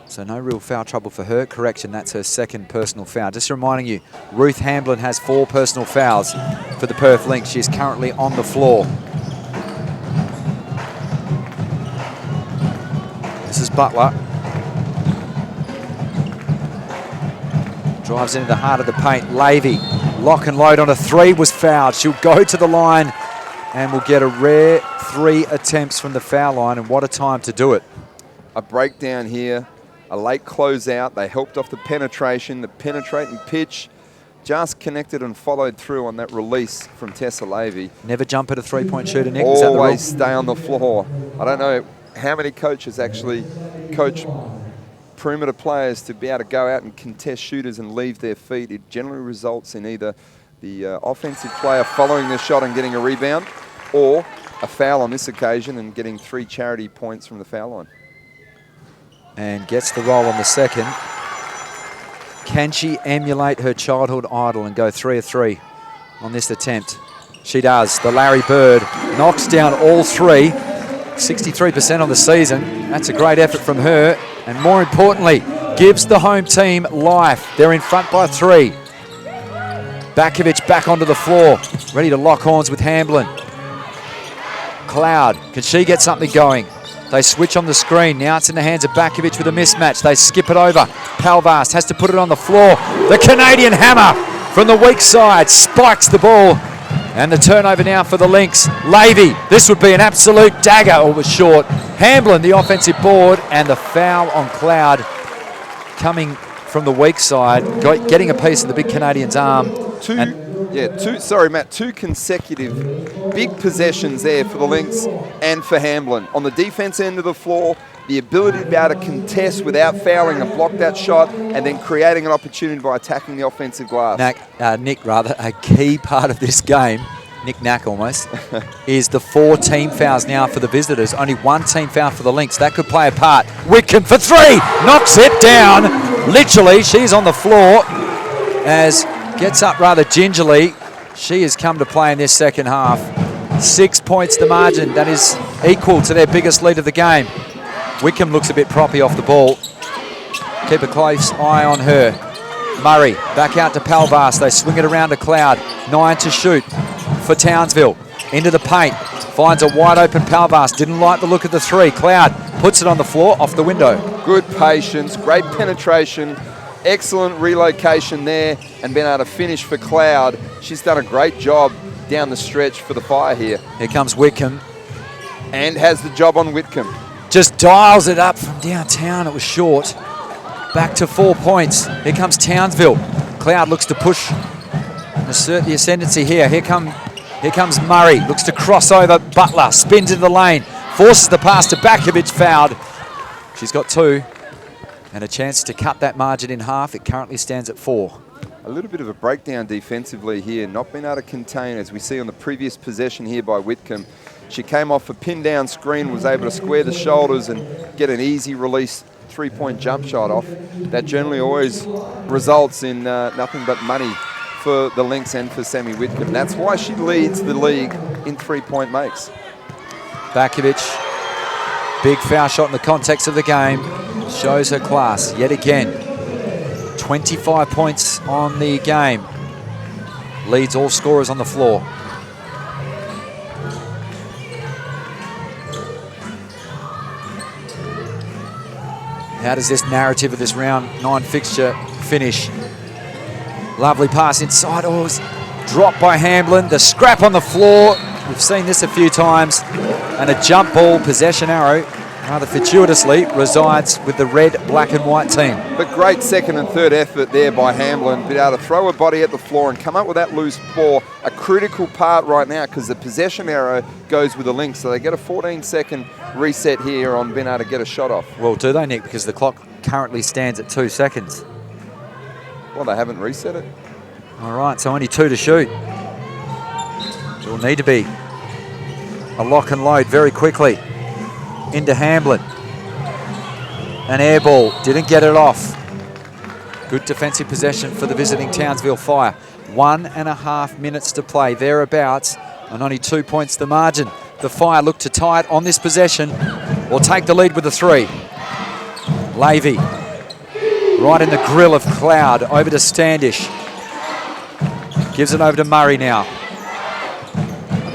So no real foul trouble for her. Correction, that's her 2nd personal foul. Just reminding you, Ruth Hamblin has 4 personal fouls for the Perth Lynx. She is currently on the floor. Butler. Drives into the heart of the paint. Lavey, lock and load on a three, was fouled. She'll go to the line and will get a rare 3 attempts from the foul line, and what a time to do it. A breakdown here, a late closeout. They helped off the penetration, the penetrating pitch. Just connected and followed through on that release from Tessa Lavey. Never jump at a three-point shooter, Nick. Is that the rule? Always stay on the floor. I don't know how many coaches actually coach perimeter players to be able to go out and contest shooters and leave their feet. It generally results in either the offensive player following the shot and getting a rebound, or a foul on this occasion and getting 3 charity points from the foul line. And gets the roll on the second. Can she emulate her childhood idol and go 3 of 3 on this attempt? She does. The Larry Bird knocks down all 3. 63% on the season. That's a great effort from her. And more importantly, gives the home team life. They're in front by 3. Lackovic back onto the floor, ready to lock horns with Hamblin. Cloud, can she get something going? They switch on the screen. Now it's in the hands of Lackovic with a mismatch. They skip it over. Palvast has to put it on the floor. The Canadian hammer from the weak side spikes the ball. And the turnover now for the Lynx. Lavey, this would be an absolute dagger. Oh, it was short. Hamblin, the offensive board, and the foul on Cloud coming from the weak side, getting a piece of the big Canadian's arm. Two consecutive big possessions there for the Lynx and for Hamblin. On the defense end of the floor, the ability to be able to contest without fouling and block that shot, and then creating an opportunity by attacking the offensive glass. Nick, a key part of this game, Nick-nack almost, is the 4 team fouls now for the visitors. Only 1 team foul for the Lynx. That could play a part. Whitcomb for 3, knocks it down. Literally, she's on the floor as gets up rather gingerly. She has come to play in this second half. 6 points the margin. That is equal to their biggest lead of the game. Whitcomb looks a bit proppy off the ball. Keep a close eye on her. Murray back out to Palvast. They swing it around to Cloud. 9 to shoot for Townsville. Into the paint. Finds a wide open Palvast. Didn't like the look of the 3. Cloud puts it on the floor off the window. Good patience, great penetration, excellent relocation there, and being able to finish for Cloud. She's done a great job down the stretch for the Fire here. Here comes Whitcomb. And has the job on Whitcomb. Just dials it up from downtown. It was short. Back to 4 points. Here comes Townsville. Cloud looks to push and assert the ascendancy here. Here comes Murray. Looks to cross over Butler. Spins into the lane. Forces the pass to Lackovic. Fouled. She's got 2. And a chance to cut that margin in half. It currently stands at 4. A little bit of a breakdown defensively here. Not being able to contain, as we see on the previous possession here by Whitcomb. She came off a pin-down screen, was able to square the shoulders and get an easy release 3-point jump shot off. That generally always results in nothing but money for the Lynx and for Sammy Whitcomb. That's why she leads the league in 3-point makes. Lackovic, big foul shot in the context of the game. Shows her class yet again. 25 points on the game. Leads all scorers on the floor. How does this narrative of this round 9 fixture finish? Lovely pass inside. Oh, it was dropped by Hamblin. The scrap on the floor. We've seen this a few times. And a jump ball possession arrow, rather fortuitously, resides with the red, black and white team. But great second and third effort there by Hamblin. Be able to throw her body at the floor and come up with that loose ball. A critical part right now because the possession arrow goes with the Lynx. So they get a 14-second reset here on being able to get a shot off. Well, do they, Nick? Because the clock currently stands at 2 seconds. Well, they haven't reset it. All right, so only 2 to shoot. It will need to be a lock and load very quickly. Into Hamblin. An air ball, didn't get it off. Good defensive possession for the visiting Townsville Fire. 1.5 minutes to play, thereabouts, and only 2 points the margin. The Fire look to tie it on this possession or take the lead with the 3. Lavey, right in the grill of Cloud, over to Standish. Gives it over to Murray now.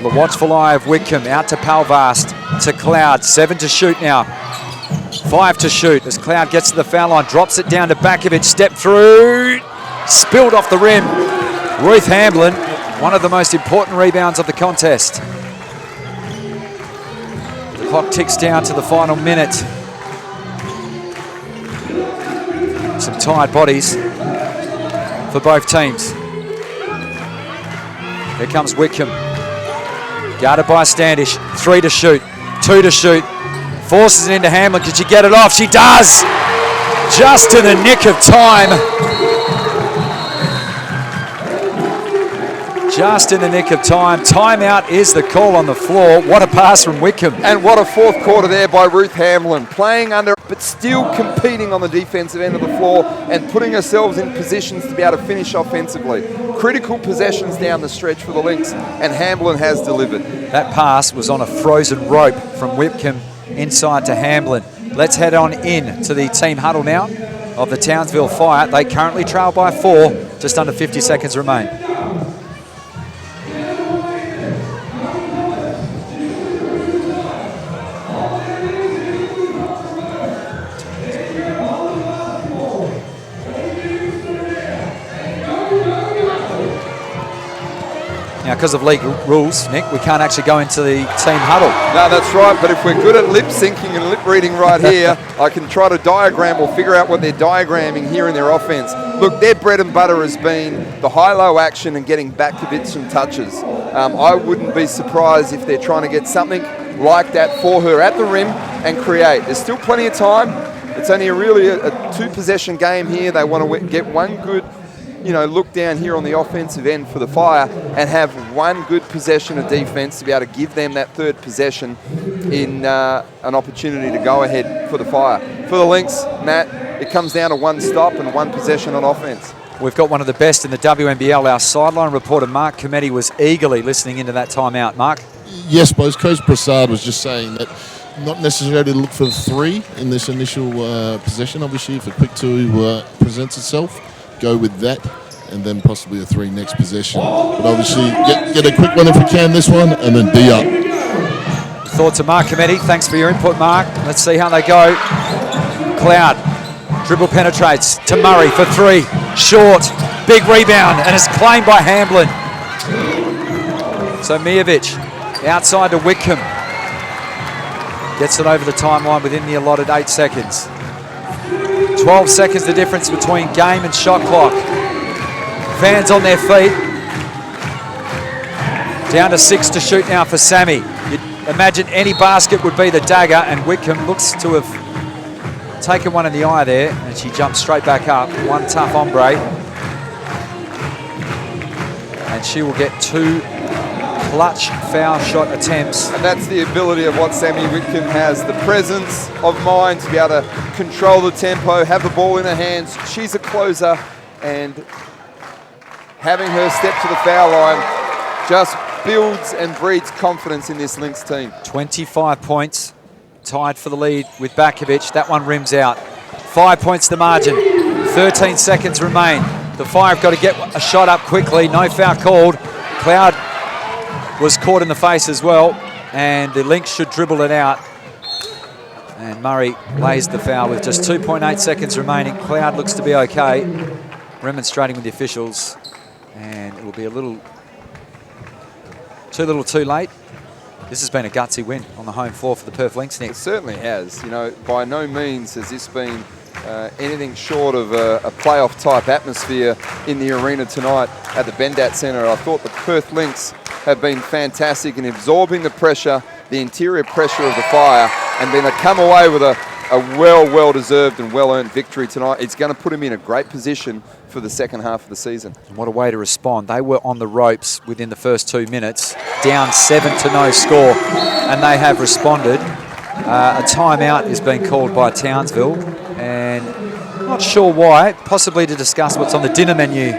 The watchful eye of Whitcomb, out to Palvast, to Cloud. 7 to shoot now 5 to shoot as Cloud gets to the foul line, drops it down to Lackovic, step through, spilled off the rim. Ruth Hamblin, one of the most important rebounds of the contest. The clock ticks down to the final minute. Some tired bodies for both teams. Here comes Wickham. Guarded by Standish. 3 to shoot, 2 to shoot. Forces it into Hamlin. Can she get it off? She does! Just in the nick of time. Just in the nick of time. Timeout is the call on the floor. What a pass from Wickham. And what a fourth quarter there by Ruth Hamlin. Playing under, but still competing on the defensive end of the floor and putting ourselves in positions to be able to finish offensively. Critical possessions down the stretch for the Lynx, and Hamblin has delivered. That pass was on a frozen rope from Wickham inside to Hamblin. Let's head on in to the team huddle now of the Townsville Fire. They currently trail by 4, just under 50 seconds remain. Now, because of league rules, Nick, we can't actually go into the team huddle. No, that's right, but if we're good at lip syncing and lip reading right here, I can try to diagram or figure out what they're diagramming here in their offense. Look, their bread and butter has been the high-low action and getting back to bits and touches. I wouldn't be surprised if they're trying to get something like that for her at the rim and create. There's still plenty of time. It's only really a two-possession game here. They want to get one good look down here on the offensive end for the Fire and have one good possession of defense to be able to give them that third possession in an opportunity to go ahead for the Fire. For the Lynx, Matt, it comes down to one stop and one possession on offense. We've got one of the best in the WNBL. Our sideline reporter, Mark Cometti, was eagerly listening into that timeout. Mark? Yes, boys. Coach Prasad was just saying that not necessarily look for the 3 in this initial possession. Obviously, if a quick 2 presents itself, go with that, and then possibly a 3 next possession. But obviously, get a quick one if you can, this one, and then D up. Thoughts of Mark Cometti. Thanks for your input, Mark. Let's see how they go. Cloud. Dribble penetrates to Murray for 3. Short. Big rebound, and it's claimed by Hamblin. So Mijovic outside to Wickham. Gets it over the timeline within the allotted 8 seconds. 12 seconds the difference between game and shot clock. Fans on their feet. Down to 6 to shoot now for Sammy. You'd imagine any basket would be the dagger, and Wickham looks to have taken one in the eye there, and she jumps straight back up. One tough hombre. And she will get 2 clutch foul shot attempts. And that's the ability of what Sammy Wickham has, the presence of mind to be able to control the tempo, have the ball in her hands. She's a closer, and having her step to the foul line just builds and breeds confidence in this Lynx team. 25 points, tied for the lead with Lackovic. That one rims out. 5 points the margin, 13 seconds remain. The Fire have got to get a shot up quickly. No foul called. Cloud was caught in the face as well, and the Lynx should dribble it out. And Murray lays the foul with just 2.8 seconds remaining. Cloud looks to be okay, remonstrating with the officials, and it will be a little too late. This has been a gutsy win on the home floor for the Perth Lynx, Nick. It certainly has. By no means has this been anything short of a playoff type atmosphere in the arena tonight at the Bendat Centre. I thought the Perth Lynx have been fantastic in absorbing the pressure, the interior pressure of the Fire, and then they come away with a well-deserved and well-earned victory tonight. It's going to put them in a great position for the second half of the season. And what a way to respond. They were on the ropes within the first 2 minutes, down 7-0 score, and they have responded. A timeout is being called by Townsville, and not sure why, possibly to discuss what's on the dinner menu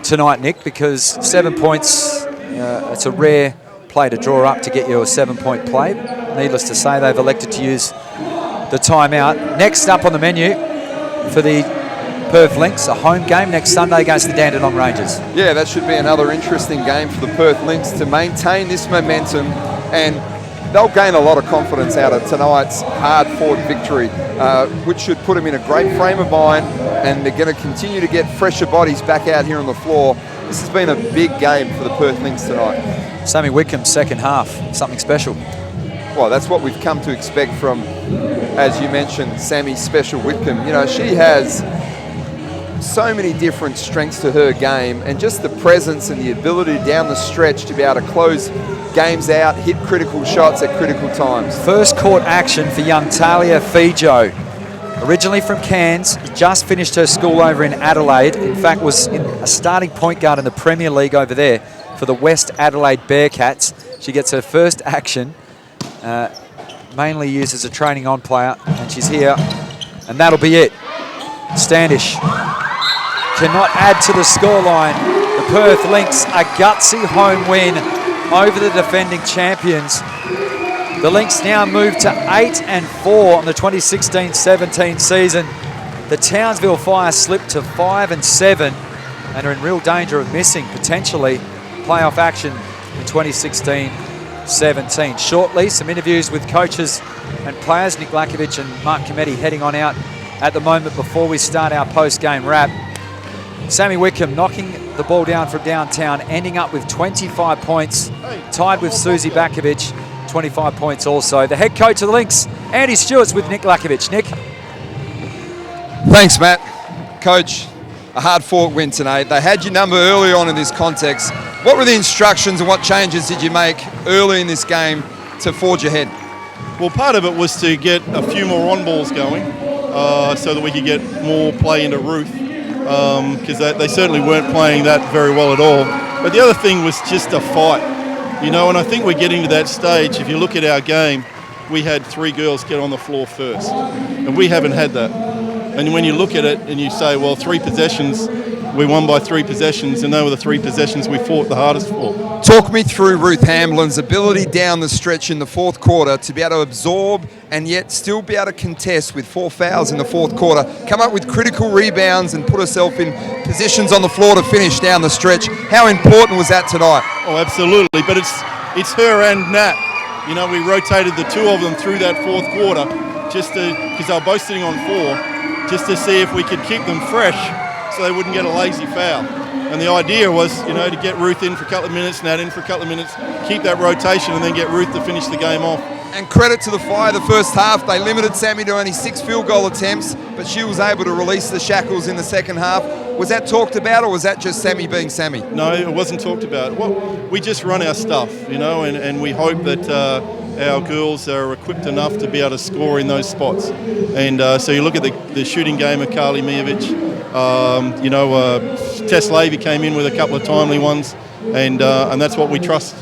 tonight, Nick, because 7 points, it's a rare play to draw up to get you a 7-point play. Needless to say, they've elected to use the timeout. Next up on the menu for the Perth Lynx, a home game next Sunday against the Dandenong Rangers. Yeah, that should be another interesting game for the Perth Lynx to maintain this momentum, and they'll gain a lot of confidence out of tonight's hard-fought victory, which should put them in a great frame of mind, and they're going to continue to get fresher bodies back out here on the floor. This has been a big game for the Perth Lynx tonight. Sammy Whitcomb's second half, something special. Well, that's what we've come to expect from, as you mentioned, Sammy Special Whitcomb. You know, she has so many different strengths to her game, and just the presence and the ability down the stretch to be able to close games out, hit critical shots at critical times. First court action for young Talia Fijo. Originally from Cairns, just finished her school over in Adelaide. In fact, was a starting point guard in the Premier League over there for the West Adelaide Bearcats. She gets her first action, mainly used as a training on player, and she's here, and that'll be it. Standish cannot add to the scoreline. The Perth Lynx, a gutsy home win over the defending champions. The Lynx now move to 8-4 on the 2016-17 season. The Townsville Fire slipped to 5-7 and are in real danger of missing, potentially, playoff action in 2016-17. Shortly, some interviews with coaches and players. Nick Lackovic and Mark Cometti heading on out at the moment before we start our post-game wrap. Sammy Whitcomb knocking the ball down from downtown, ending up with 25 points, tied with Susie Bakovic, 25 points also. The head coach of the Lynx, Andy Stewart's with Nick Lackovic. Nick? Thanks, Matt. Coach, a hard-fought win tonight. They had your number early on in this context. What were the instructions and what changes did you make early in this game to forge ahead? Well, part of it was to get a few more on balls going so that we could get more play into Ruth, because they certainly weren't playing that very well at all. But the other thing was just a fight, you know, and I think we're getting to that stage. If you look at our game, we had 3 girls get on the floor first, and we haven't had that. And when you look at it and you say, well, 3 possessions, we won by 3 possessions, and they were the 3 possessions we fought the hardest for. Talk me through Ruth Hamlin's ability down the stretch in the fourth quarter to be able to absorb and yet still be able to contest with 4 fouls in the fourth quarter, come up with critical rebounds and put herself in positions on the floor to finish down the stretch. How important was that tonight? Oh, absolutely. But it's her and Nat. You know, we rotated the 2 of them through that fourth quarter just because they were both sitting on 4, just to see if we could keep them fresh so they wouldn't get a lazy foul. And the idea was, you know, to get Ruth in for a couple of minutes, Nat in for a couple of minutes, keep that rotation, and then get Ruth to finish the game off. And credit to the Fire, the first half, they limited Sammy to only 6 field goal attempts, but she was able to release the shackles in the second half. Was that talked about, or was that just Sammy being Sammy? No, it wasn't talked about. Well, we just run our stuff, you know, and we hope that our girls are equipped enough to be able to score in those spots. And so you look at the shooting game of Carly Mijovic, you know, Tess Lavey came in with a couple of timely ones, and that's what we trust.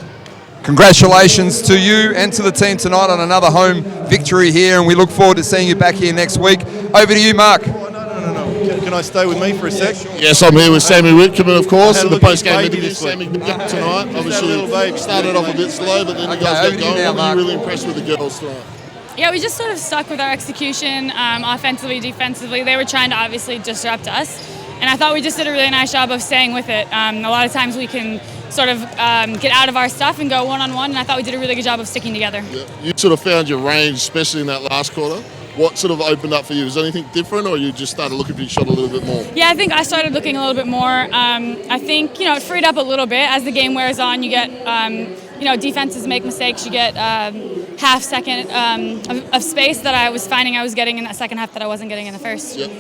Congratulations to you and to the team tonight on another home victory here, and we look forward to seeing you back here next week. Over to you, Mark. No. Can I stay with me for a sec? Yes, I'm here with Sammy Whitcomb, of course, in the post-game interview. Sammy tonight, obviously started off a bit slow, but then you guys got going. What were you really impressed with the girls tonight? Yeah, we just sort of stuck with our execution, offensively, defensively. They were trying to obviously disrupt us, and I thought we just did a really nice job of staying with it. A lot of times we can sort of get out of our stuff and go one-on-one, and I thought we did a really good job of sticking together. Yeah. You sort of found your range, especially in that last quarter. What sort of opened up for you? Was there anything different, or you just started looking for your shot a little bit more? Yeah, I think I started looking a little bit more. I think, you know, it freed up a little bit. As the game wears on, you get, you know, defenses make mistakes. You get half second of space that I was finding I was getting in that second half that I wasn't getting in the first. Yep.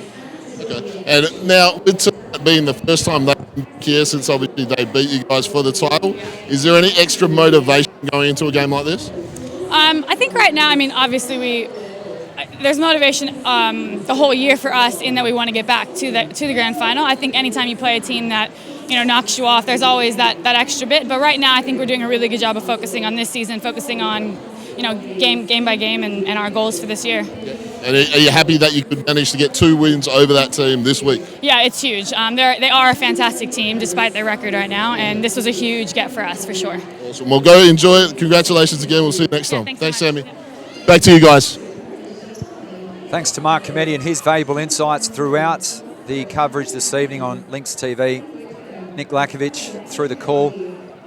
Okay. And now, it's being the first time they've been here since obviously they beat you guys for the title, is there any extra motivation going into a game like this? I think right now, I mean, obviously there's motivation the whole year for us in that we want to get back to the grand final. I think anytime you play a team that, you know, knocks you off, there's always that extra bit. But right now, I think we're doing a really good job of focusing on this season, focusing on, you know, game by game and our goals for this year. Yeah. And are you happy that you could manage to get 2 wins over that team this week? Yeah, it's huge. They are a fantastic team despite their record right now, and this was a huge get for us for sure. Awesome. Well, go enjoy it. Congratulations again. We'll see you next time. Thanks, Sammy. Back to you guys. Thanks to Mark Cometti and his valuable insights throughout the coverage this evening on Lynx TV. Nick Lackovic through the call.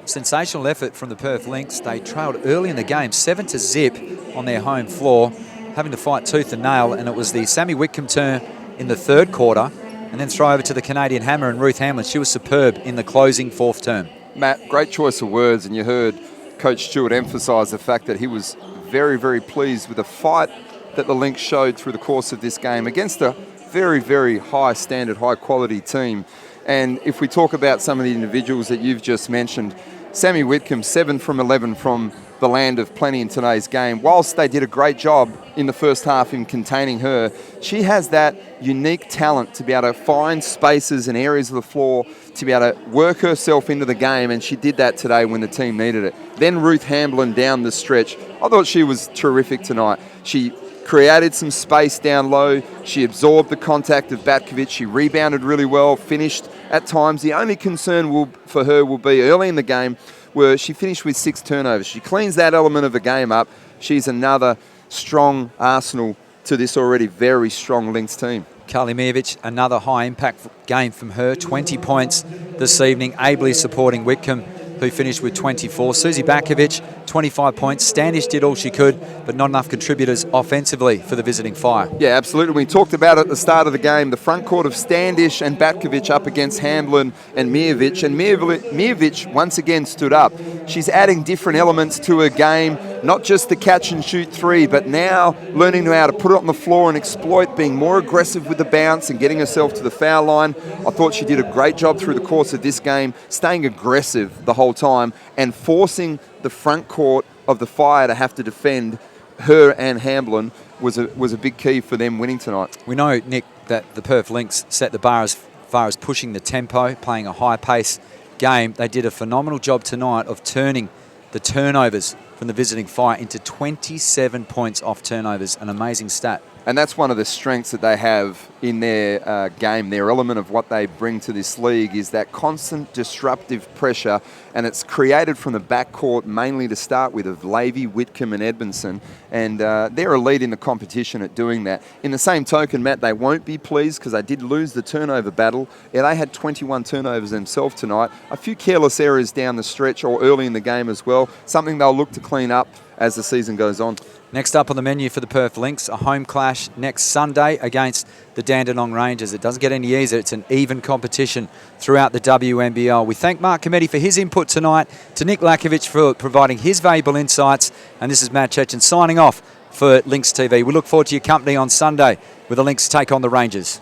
sensational effort from the Perth Lynx. They trailed early in the game, 7-0 on their home floor, having to fight tooth and nail, and it was the Sammy Whitcomb turn in the third quarter, and then throw over to the Canadian Hammer and Ruth Hamlin. She was superb in the closing fourth term. Matt, great choice of words, and you heard Coach Stewart emphasise the fact that he was very, very pleased with the fight that the Lynx showed through the course of this game against a very, very high standard, high quality team. And if we talk about some of the individuals that you've just mentioned, Sammy Whitcomb, 7 from 11 from the land of plenty in today's game. Whilst they did a great job in the first half in containing her, she has that unique talent to be able to find spaces and areas of the floor to be able to work herself into the game, and she did that today when the team needed it. Then Ruth Hamlin down the stretch. I thought she was terrific tonight. She created some space down low. She absorbed the contact of Batkovic. She rebounded really well, finished at times. The only concern for her will be early in the game where she finished with 6 turnovers. She cleans that element of the game up. She's another strong arsenal to this already very strong Lynx team. Carly Miovic, another high-impact game from her, 20 points this evening, ably supporting Whitcomb, who finished with 24. Susie Batkovic, 25 points. Standish did all she could, but not enough contributors offensively for the visiting Fire. Yeah, absolutely. We talked about it at the start of the game, the front court of Standish and Batkovic up against Hamlin and Miovic. And Miovic once again stood up. She's adding different elements to her game, not just the catch and shoot three, but now learning how to put it on the floor and exploit, being more aggressive with the bounce and getting herself to the foul line. I thought she did a great job through the course of this game, staying aggressive the whole time and forcing the front court of the Fire to have to defend her and Hamlin was a big key for them winning tonight. We know, Nick, that the Perth Lynx set the bar as far as pushing the tempo, playing a high-pace game. They did a phenomenal job tonight of turning the turnovers from the visiting Fire into 27 points off turnovers, an amazing stat. And that's one of the strengths that they have in their game. Their element of what they bring to this league is that constant disruptive pressure, and it's created from the backcourt mainly to start with of Lavey, Whitcomb and Edmondson, and they're a lead in the competition at doing that. In the same token, Matt, they won't be pleased because they did lose the turnover battle. Yeah, they had 21 turnovers themselves tonight. A few careless errors down the stretch or early in the game as well, something they'll look to clean up as the season goes on. Next up on the menu for the Perth Lynx, a home clash next Sunday against the Dandenong Rangers. It doesn't get any easier. It's an even competition throughout the WNBL. We thank Mark Cometti for his input tonight, to Nick Lackovic for providing his valuable insights, and this is Matt Cecins signing off for Lynx TV. We look forward to your company on Sunday with the Lynx take on the Rangers.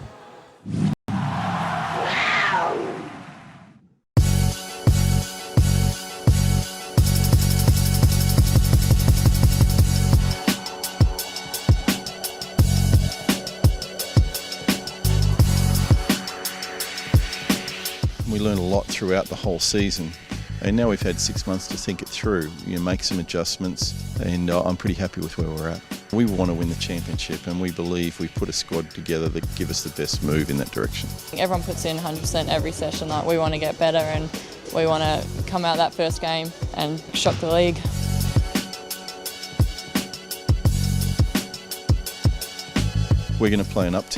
We learned a lot throughout the whole season, and now we've had 6 months to think it through, make some adjustments, and I'm pretty happy with where we're at. We want to win the championship, and we believe we've put a squad together that give us the best move in that direction. Everyone puts in 100% every session. Like, we want to get better and we want to come out that first game and shock the league. We're going to play an up-tempo